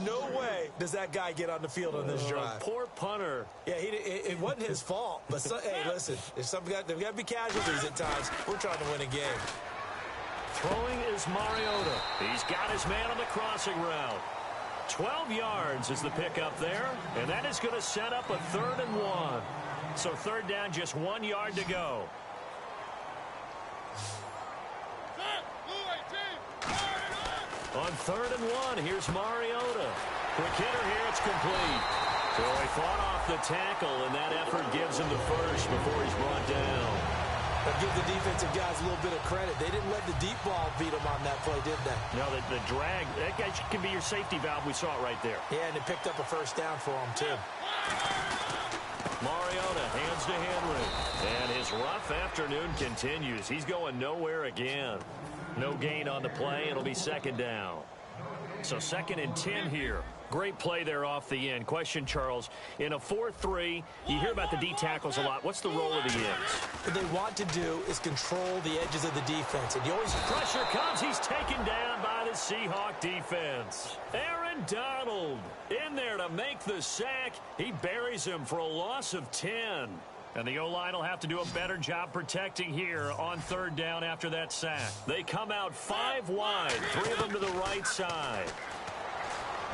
No way does that guy get on the field on this drive. Poor punter. Yeah, it wasn't his fault. But, hey, listen, there's got to be casualties at times. We're trying to win a game. Throwing is Mariota. He's got his man on the crossing route. 12 yards is the pickup there, and that is going to set up a 3rd and 1. So third down, just 1 yard to go. On 3rd and 1, here's Mariota. Quick hitter here, it's complete. So he fought off the tackle, and that effort gives him the first before he's brought down. But give the defensive guys a little bit of credit. They didn't let the deep ball beat them on that play, did they? No, the drag, that guy can be your safety valve. We saw it right there. Yeah, and it picked up a first down for him, too. Mariota hands to Henry. And his rough afternoon continues. He's going nowhere again. No gain on the play. It'll be 2nd down. So 2nd and 10 here. Great play there off the end. Question, Charles, in a 4-3, you hear about the D tackles a lot. What's the role of the ends? What they want to do is control the edges of the defense. And you always... Pressure comes. He's taken down by the Seahawk defense. Aaron Donald in there to make the sack. He buries him for a loss of 10. And the O-line will have to do a better job protecting here on 3rd down after that sack. They come out 5 wide, 3 of them to the right side.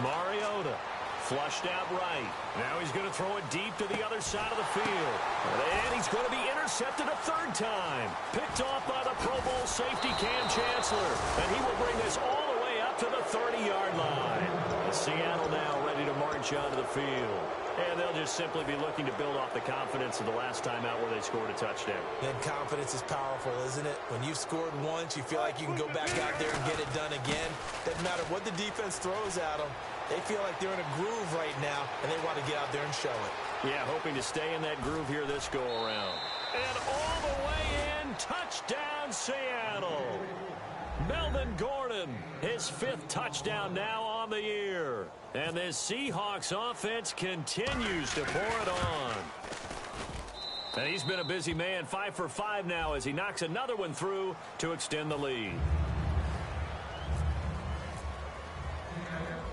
Mariota flushed out right. Now he's going to throw it deep to the other side of the field. And he's going to be intercepted a 3rd time. Picked off by the Pro Bowl safety Cam Chancellor. And he will bring this all the way up to the 30-yard line. And Seattle now ready to march onto the field. And they'll just simply be looking to build off the confidence of the last time out where they scored a touchdown. Then confidence is powerful, isn't it? When you've scored once, you feel like you can go back out there and get it done again. Doesn't matter what the defense throws at them. They feel like they're in a groove right now, and they want to get out there and show it. Yeah, hoping to stay in that groove here this go-around. And all the way in, touchdown Seattle. Melvin Gordon, his 5th touchdown now on the year. And this Seahawks offense continues to pour it on. And he's been a busy man, 5 for 5 now as he knocks another one through to extend the lead.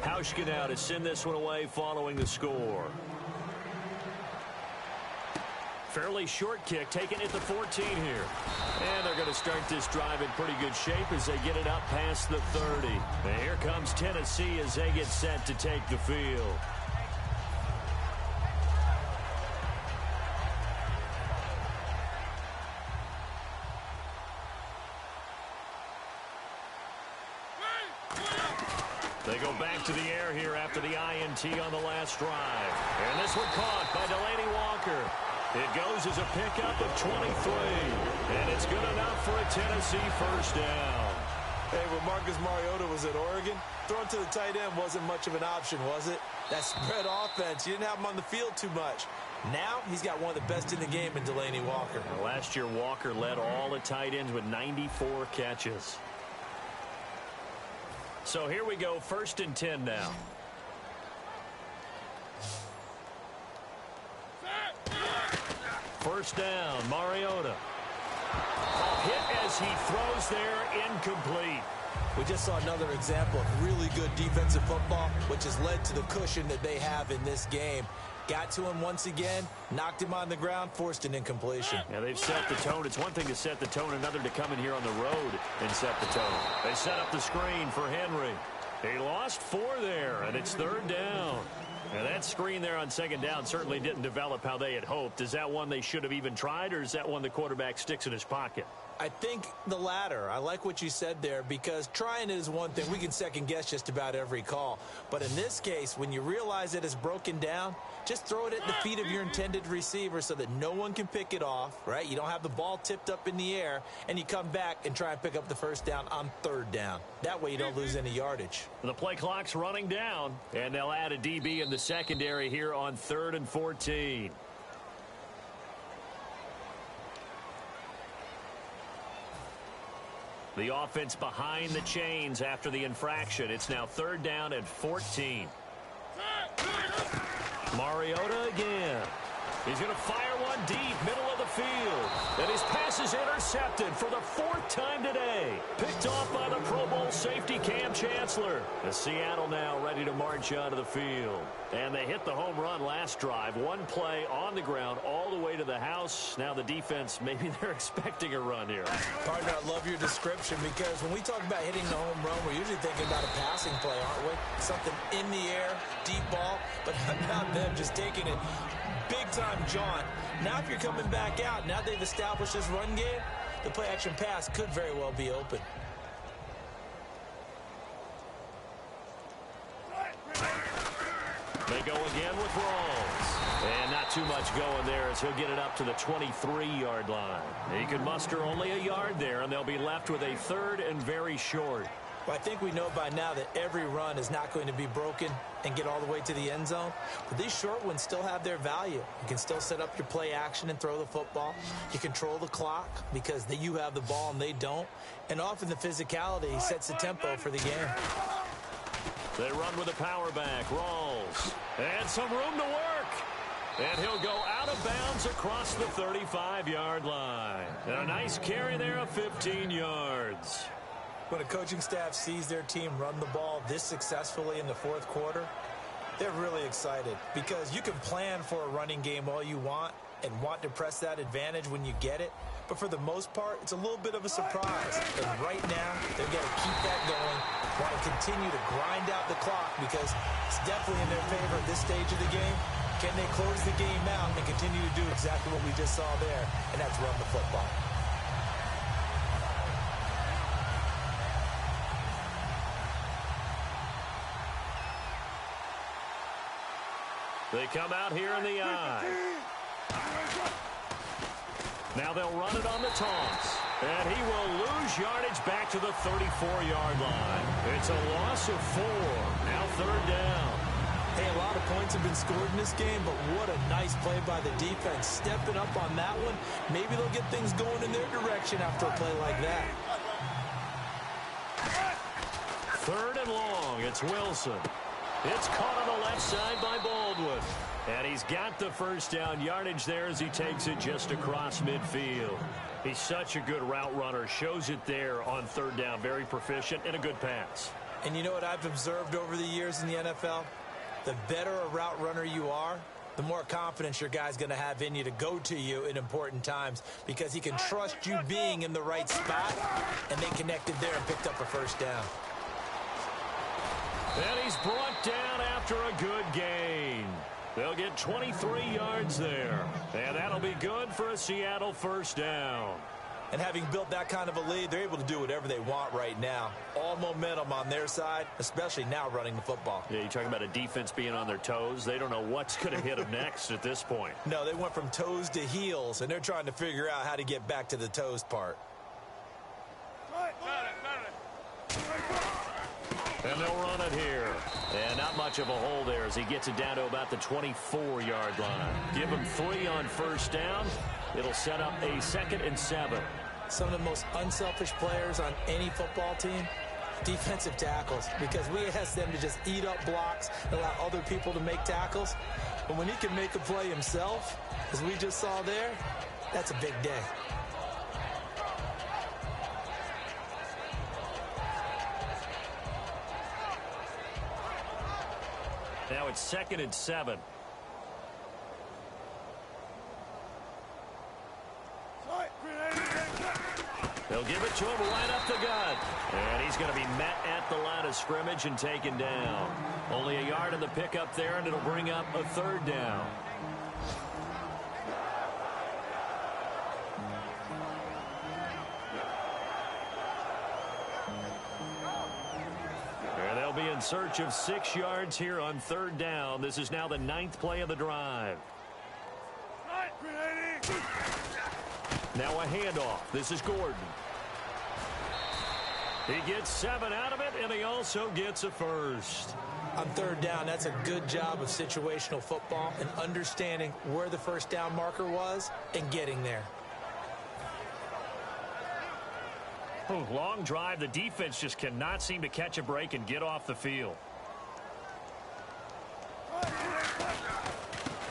Hauschka now to send this one away following the score. Fairly short kick, taking it to 14 here. And they're going to start this drive in pretty good shape as they get it up past the 30. And here comes Tennessee as they get set to take the field. They go back to the air here after the INT on the last drive. And this one caught by Delaney Walker. It goes as a pickup of 23. And it's good enough for a Tennessee first down. Hey, when Marcus Mariota was at Oregon, throwing to the tight end wasn't much of an option, was it? That spread offense, you didn't have him on the field too much. Now he's got one of the best in the game in Delaney Walker. Last year, Walker led all the tight ends with 94 catches. So here we go, 1st and 10 now. First down, Mariota. Hit as he throws there, incomplete. We just saw another example of really good defensive football, which has led to the cushion that they have in this game. Got to him once again, knocked him on the ground, forced an incompletion. Yeah, they've set the tone. It's one thing to set the tone, another to come in here on the road and set the tone. They set up the screen for Henry. He lost 4 there, and it's 3rd down. Now, that screen there on 2nd down certainly didn't develop how they had hoped. Is that one they should have even tried, or is that one the quarterback sticks in his pocket? I think the latter. I like what you said there, because trying it is one thing. We can second-guess just about every call. But in this case, when you realize it is broken down, just throw it at the feet of your intended receiver so that no one can pick it off, right? You don't have the ball tipped up in the air, and you come back and try and pick up the 1st down on 3rd down. That way you don't lose any yardage. The play clock's running down, and they'll add a DB in the secondary here on 3rd and 14. The offense behind the chains after the infraction. It's now 3rd down and 14. Mariota again. He's going to fire one deep, middle of the field. And his pass is intercepted for the 4th time today. Picked off by the Pro Bowl safety Cam Chancellor. The Seattle now ready to march onto the field. And they hit the home run last drive. One play on the ground all the way to the house. Now the defense, maybe they're expecting a run here. Partner, I love your description, because when we talk about hitting the home run, we're usually thinking about a passing play, aren't we? Something in the air, deep ball, but not them just taking it. Big-time jaunt. Now if you're coming back out, now they've established this run game, the play-action pass could very well be open. They go again with Rawls. And not too much going there as he'll get it up to the 23-yard line. He can muster only a yard there, and they'll be left with a 3rd and very short. Well, I think we know by now that every run is not going to be broken and get all the way to the end zone. But these short ones still have their value. You can still set up your play action and throw the football. You control the clock because you have the ball and they don't. And often the physicality sets the tempo for the game. They run with a power back. Rawls. And some room to work. And he'll go out of bounds across the 35-yard line. And a nice carry there of 15 yards. When a coaching staff sees their team run the ball this successfully in the 4th quarter, they're really excited, because you can plan for a running game all you want and want to press that advantage when you get it. But for the most part, it's a little bit of a surprise. And right now, they're going to keep that going, want to continue to grind out the clock, because it's definitely in their favor at this stage of the game. Can they close the game out and continue to do exactly what we just saw there, and that's run the football. They come out here in the eye. Now they'll run it on the taunts. And he will lose yardage back to the 34-yard line. It's a loss of 4. Now 3rd down. Hey, a lot of points have been scored in this game, but what a nice play by the defense. Stepping up on that one. Maybe they'll get things going in their direction after a play like that. 3rd and long. It's Wilson. It's caught on the left side by Baldwin. And he's got the 1st down yardage there as he takes it just across midfield. He's such a good route runner. Shows it there on 3rd down. Very proficient and a good pass. And you know what I've observed over the years in the NFL? The better a route runner you are, the more confidence your guy's going to have in you to go to you in important times, because he can trust you being in the right spot, and they connected there and picked up a 1st down. And he's brought down after a good gain. They'll get 23 yards there. And that'll be good for a Seattle 1st down. And having built that kind of a lead, they're able to do whatever they want right now. All momentum on their side, especially now running the football. Yeah, you're talking about a defense being on their toes. They don't know what's going to hit them next at this point. No, they went from toes to heels, and they're trying to figure out how to get back to the toes part. And they'll run it here. And not much of a hole there as he gets it down to about the 24-yard line. Give him 3 on first down. It'll set up a 2nd and 7. Some of the most unselfish players on any football team, defensive tackles, because we ask them to just eat up blocks and allow other people to make tackles. But when he can make a play himself, as we just saw there, that's a big day. Now it's 2nd and 7. They'll give it to him right up the gut. And he's going to be met at the line of scrimmage and taken down. Only a yard in the pickup there, and it'll bring up a 3rd down. And they'll be in search of 6 yards here on 3rd down. This is now the 9th play of the drive. Now a handoff. This is Gordon. He gets 7 out of it, and he also gets a first. On 3rd down, that's a good job of situational football and understanding where the first down marker was and getting there. Long drive. The defense just cannot seem to catch a break and get off the field.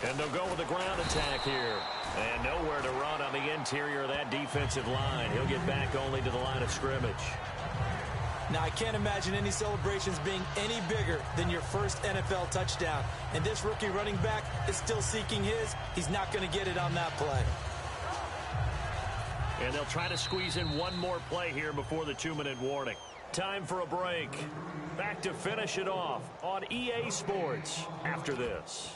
And they'll go with the ground attack here. And nowhere to run on the interior of that defensive line. He'll get back only to the line of scrimmage. Now, I can't imagine any celebrations being any bigger than your first NFL touchdown. And this rookie running back is still seeking his. He's not going to get it on that play. And they'll try to squeeze in one more play here before the 2-minute warning. Time for a break. Back to finish it off on EA Sports after this.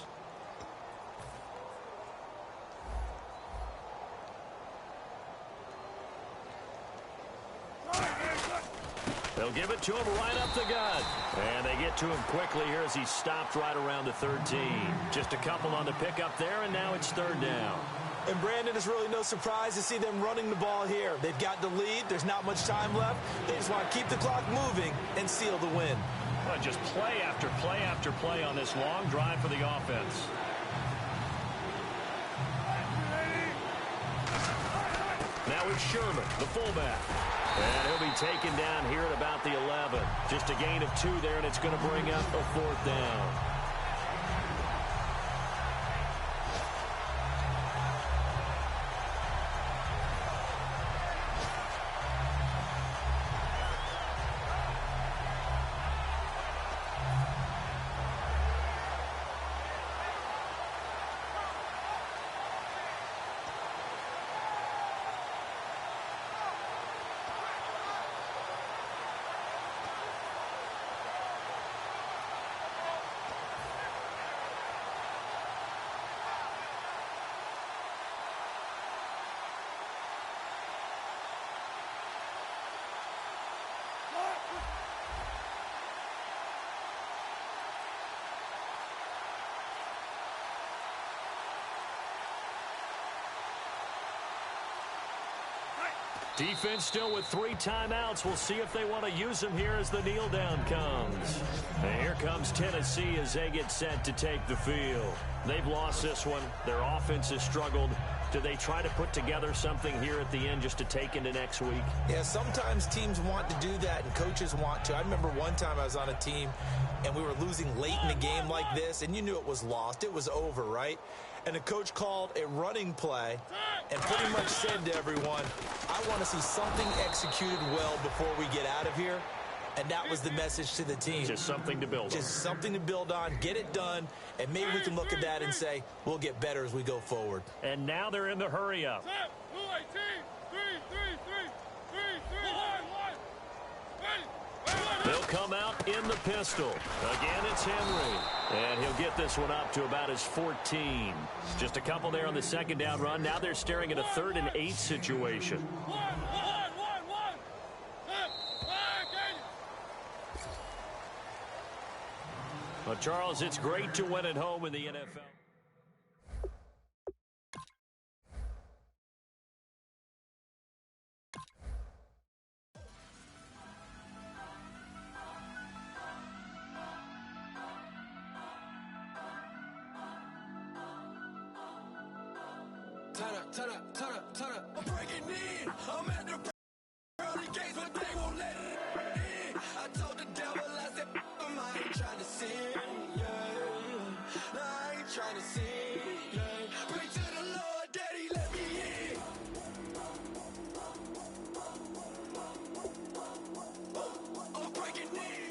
They'll give it to him right up the gut. And they get to him quickly here as he stopped right around the 13. Just a couple on the pickup there, and now it's 3rd down. And Brandon, it's really no surprise to see them running the ball here. They've got the lead. There's not much time left. They just want to keep the clock moving and seal the win. Well, just play after play after play on this long drive for the offense. Now it's Sherman, the fullback. And he'll be taken down here at about the 11. Just a gain of 2 there, and it's going to bring up a 4th down. Defense still with 3 timeouts. We'll see if they want to use them here as the kneel down comes. And here comes Tennessee as they get set to take the field. They've lost this one. Their offense has struggled. Do they try to put together something here at the end just to take into next week? Yeah, sometimes teams want to do that and coaches want to. I remember one time I was on a team and we were losing late in the game like this, and you knew it was lost. It was over, right? And the coach called a running play and pretty much said to everyone, I want to see something executed well before we get out of here. And that was the message to the team. Just something to build on. Just something to build on, get it done, and maybe we can look at that and say, we'll get better as we go forward. And now they're in the hurry up. They'll come out in the pistol. Again, it's Henry. And he'll get this one up to about his 14. Just a couple there on the 2nd down run. Now they're staring at a 3rd and 8 situation. Well, Charles, it's great to win at home in the NFL. turn up, turn up, turn up. I'm breaking in. I'm at the pearly gates, but they won't let it in. I told the devil, I said, I ain't trying to sin, yeah. No, I ain't trying to sin, yeah. Pray to the Lord, Daddy, let me in. I'm breaking in.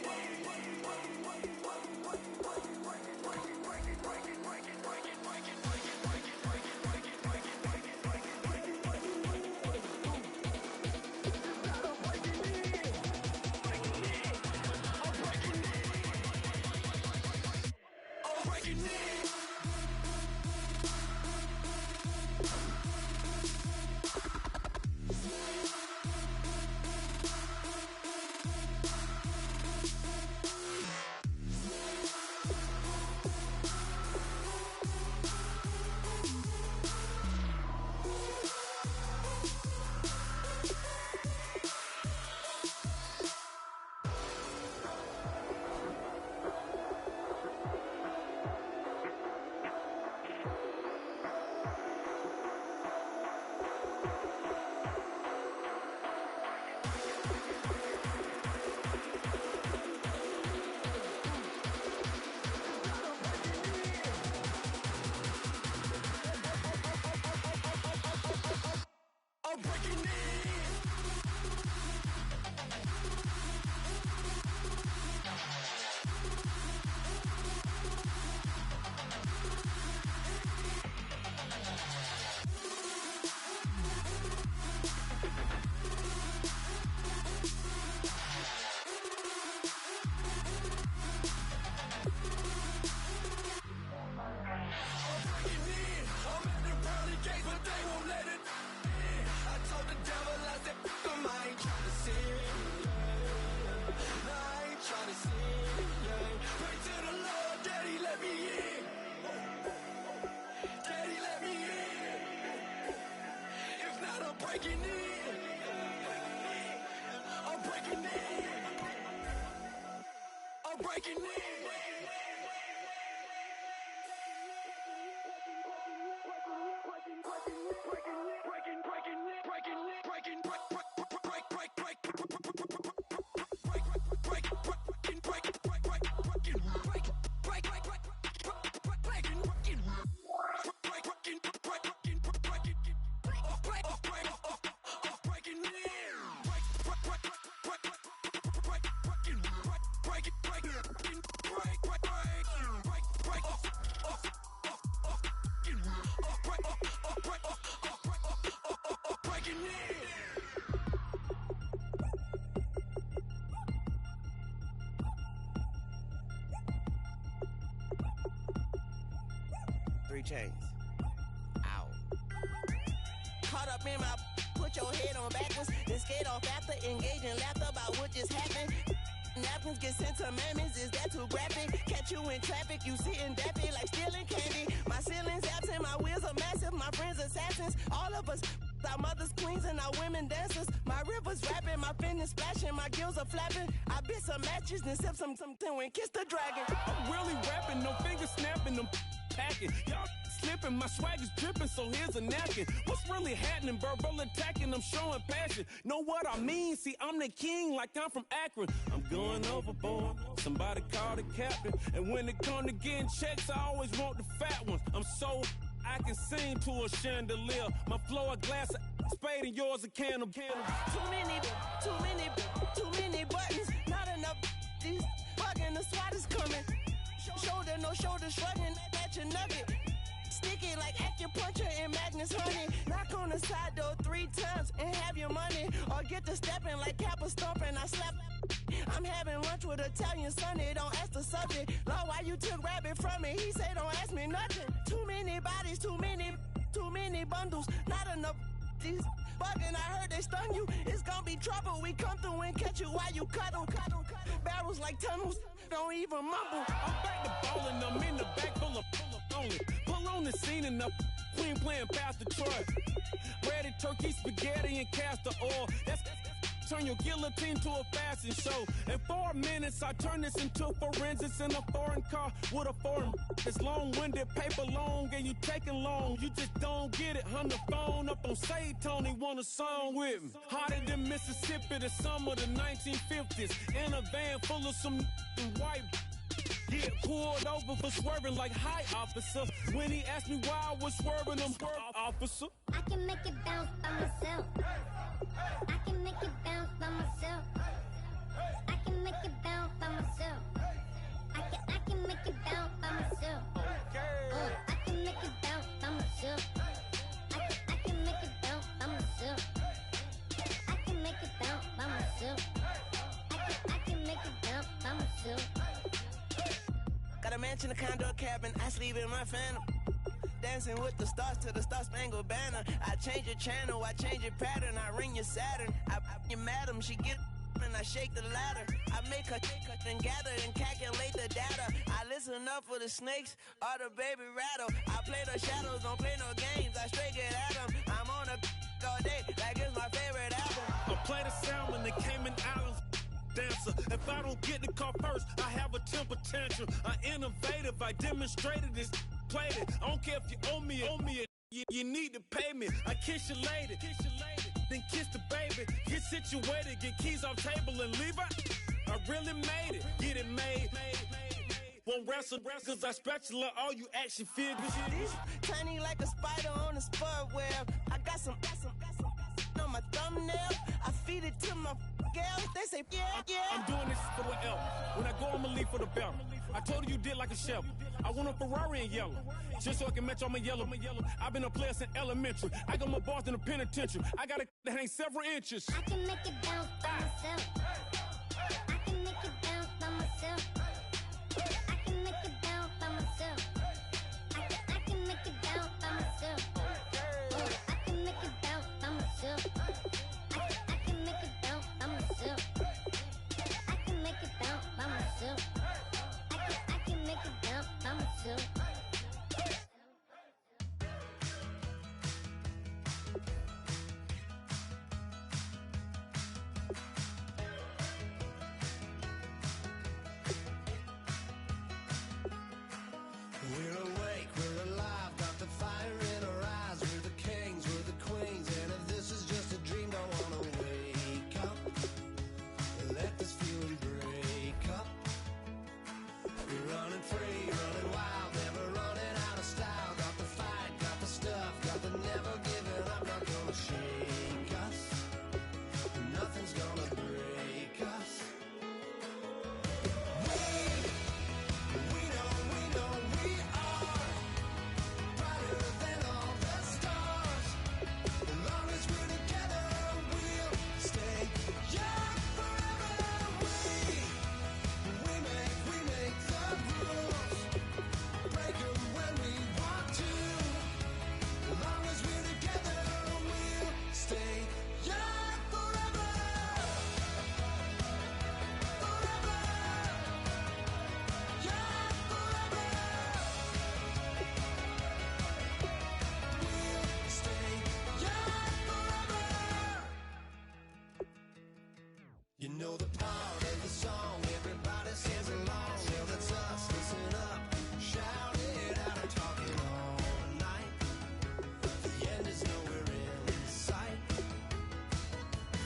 I'm breaking in. Chains. Ow. Caught up in my, put your head on backwards, then skate off after, engage in laughter about what just happened. Napkins get sent to mammies, is that too graphic? Catch you in traffic, you sitting dappy like stealing candy. My ceiling's absent, my wheels are massive, my friends assassins. All of us, our mothers queens and our women dancers. My rivers rapping, my fingers splashing, my gills are flapping. I bit some matches, then sip something and kiss the dragon. I'm really rapping, no fingers snapping, them packing. Y'all slipping, my swag is dripping, so here's a napkin. What's really happening? Verbal attacking, I'm showing passion. Know what I mean? See, I'm the king like I'm from Akron. I'm going overboard, somebody call the captain. And when it come to getting checks, I always want the fat ones. I'm so I can sing to a chandelier. My flow a glass of spade and yours a can of candle. Too many buttons, not enough. These bugging, the SWAT is coming. Shoulder, no shoulder shrugging at your nugget. Sticky like acupuncture and Magnus honey. Knock on the side door 3 times and have your money. Or get to stepping like Kappa stomping. I slap. I'm having lunch with Italian Sonny. Don't ask the subject. Lord, why you took rabbit from me? He said don't ask me nothing. Too many bodies, too many bundles. Not enough. These bugging, I heard they stung you. It's gonna be trouble. We come through and catch you while you cuddle. Barrels like tunnels. Don't even mumble. I'm back to ballin', I'm in the back full of only. Pull on the scene and the queen playing Pastor Troy. Ready turkey, spaghetti, and castor oil. That's turn your guillotine to a fashion show. In 4 minutes, I turn this into forensics in a foreign car with a foreign. It's long-winded, paper long, and you taking long. You just don't get it. On the phone up on Say Tony, want a song with me. Hotter than Mississippi, the summer of the 1950s. In a van full of some white. Get pulled over for swerving like hi, officer. When he asked me why I was swerving, I'm swerve, officer. I can make it bounce by myself. I can make it bounce by myself. I can make it bounce by myself. I can make it bounce by myself. Oh, I can make it bounce by myself. I can make it bounce by myself. I can make it bounce by myself. I can make it bounce by myself. Got a mansion, a condo, a cabin, I sleep in my phantom. Dancing with the stars to the Star-Spangled Banner. I change your channel, I change your pattern, I ring your Saturn. I your madam, she get and I shake the ladder. I make her and gather and calculate the data. I listen up for the snakes or the baby rattle. I play the shadows, don't play no games, I straight get at them. I'm on a all day, like it's my favorite album. I play the salmon, the Cayman Islands dancer. If I don't get the car first, I have a temper tantrum. I'm innovative, I demonstrated this, played it. I don't care if you owe me it. You need to pay me. I kiss your lady, then kiss the baby. Get situated, get keys off table and leave her. I really made it, get it made. Won't wrestle, cause I spatula all you action figures. Tiny like a spider on a spud web. I got some on my thumbnail. I feed it to my girls. They say, yeah. I'm doing this for the L. When I go, I'ma leave for the belt. I told her you did like a Chevy. I want a Ferrari in yellow, just so I can match all my yellow. I've been a player since elementary. I got my bars in the penitentiary. I got a that ain't several inches. I can make it bounce by myself. I can make it bounce by myself. I can make it bounce by myself. I can make it bounce by myself. Oh, I can make it bounce by myself. I can make it bounce by myself. I can make it bounce by myself. I can make it bounce by myself. We're awake, we're alive, got the fire in our eyes. We're the kings, we're the queens, and if this is just a dream, don't wanna wake up and let this feeling break up. We're running free, running wild, never running out of style. Got the fight, got the stuff, got the never giving up. Not gonna shake us, nothing's gonna break us. We know we are brighter than all the stars. As long as we're together, we'll stay young forever. We make the rules, break 'em when we want to. As long as we're together, we'll stay young forever. Forever. Young forever. We'll stay young forever. You know the part of the song, everybody sings along. Well, that's us, listen up, shout it out and talk it all night. The end is nowhere in sight.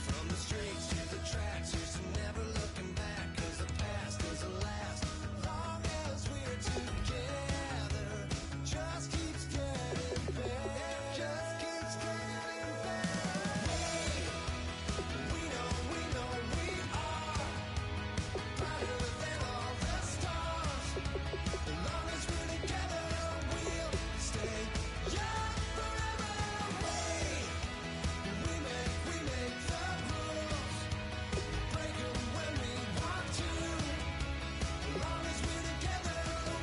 From the streets to the tracks, here's to never looking back, 'cause the past doesn't last. Long as we're together, just keeps getting better. Just keeps getting better. We know we are brighter than all the stars. As long as we're together, we'll stay young forever. We make the rules, break 'em when we want to. As long as we're together,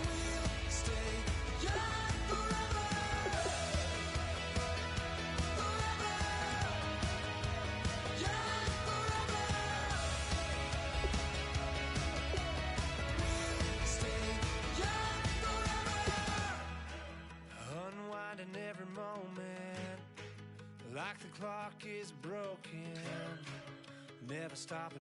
we'll stay young forever. Forever. Young forever. We'll stay young forever. Unwinding every moment, like the clock is broken. never stop.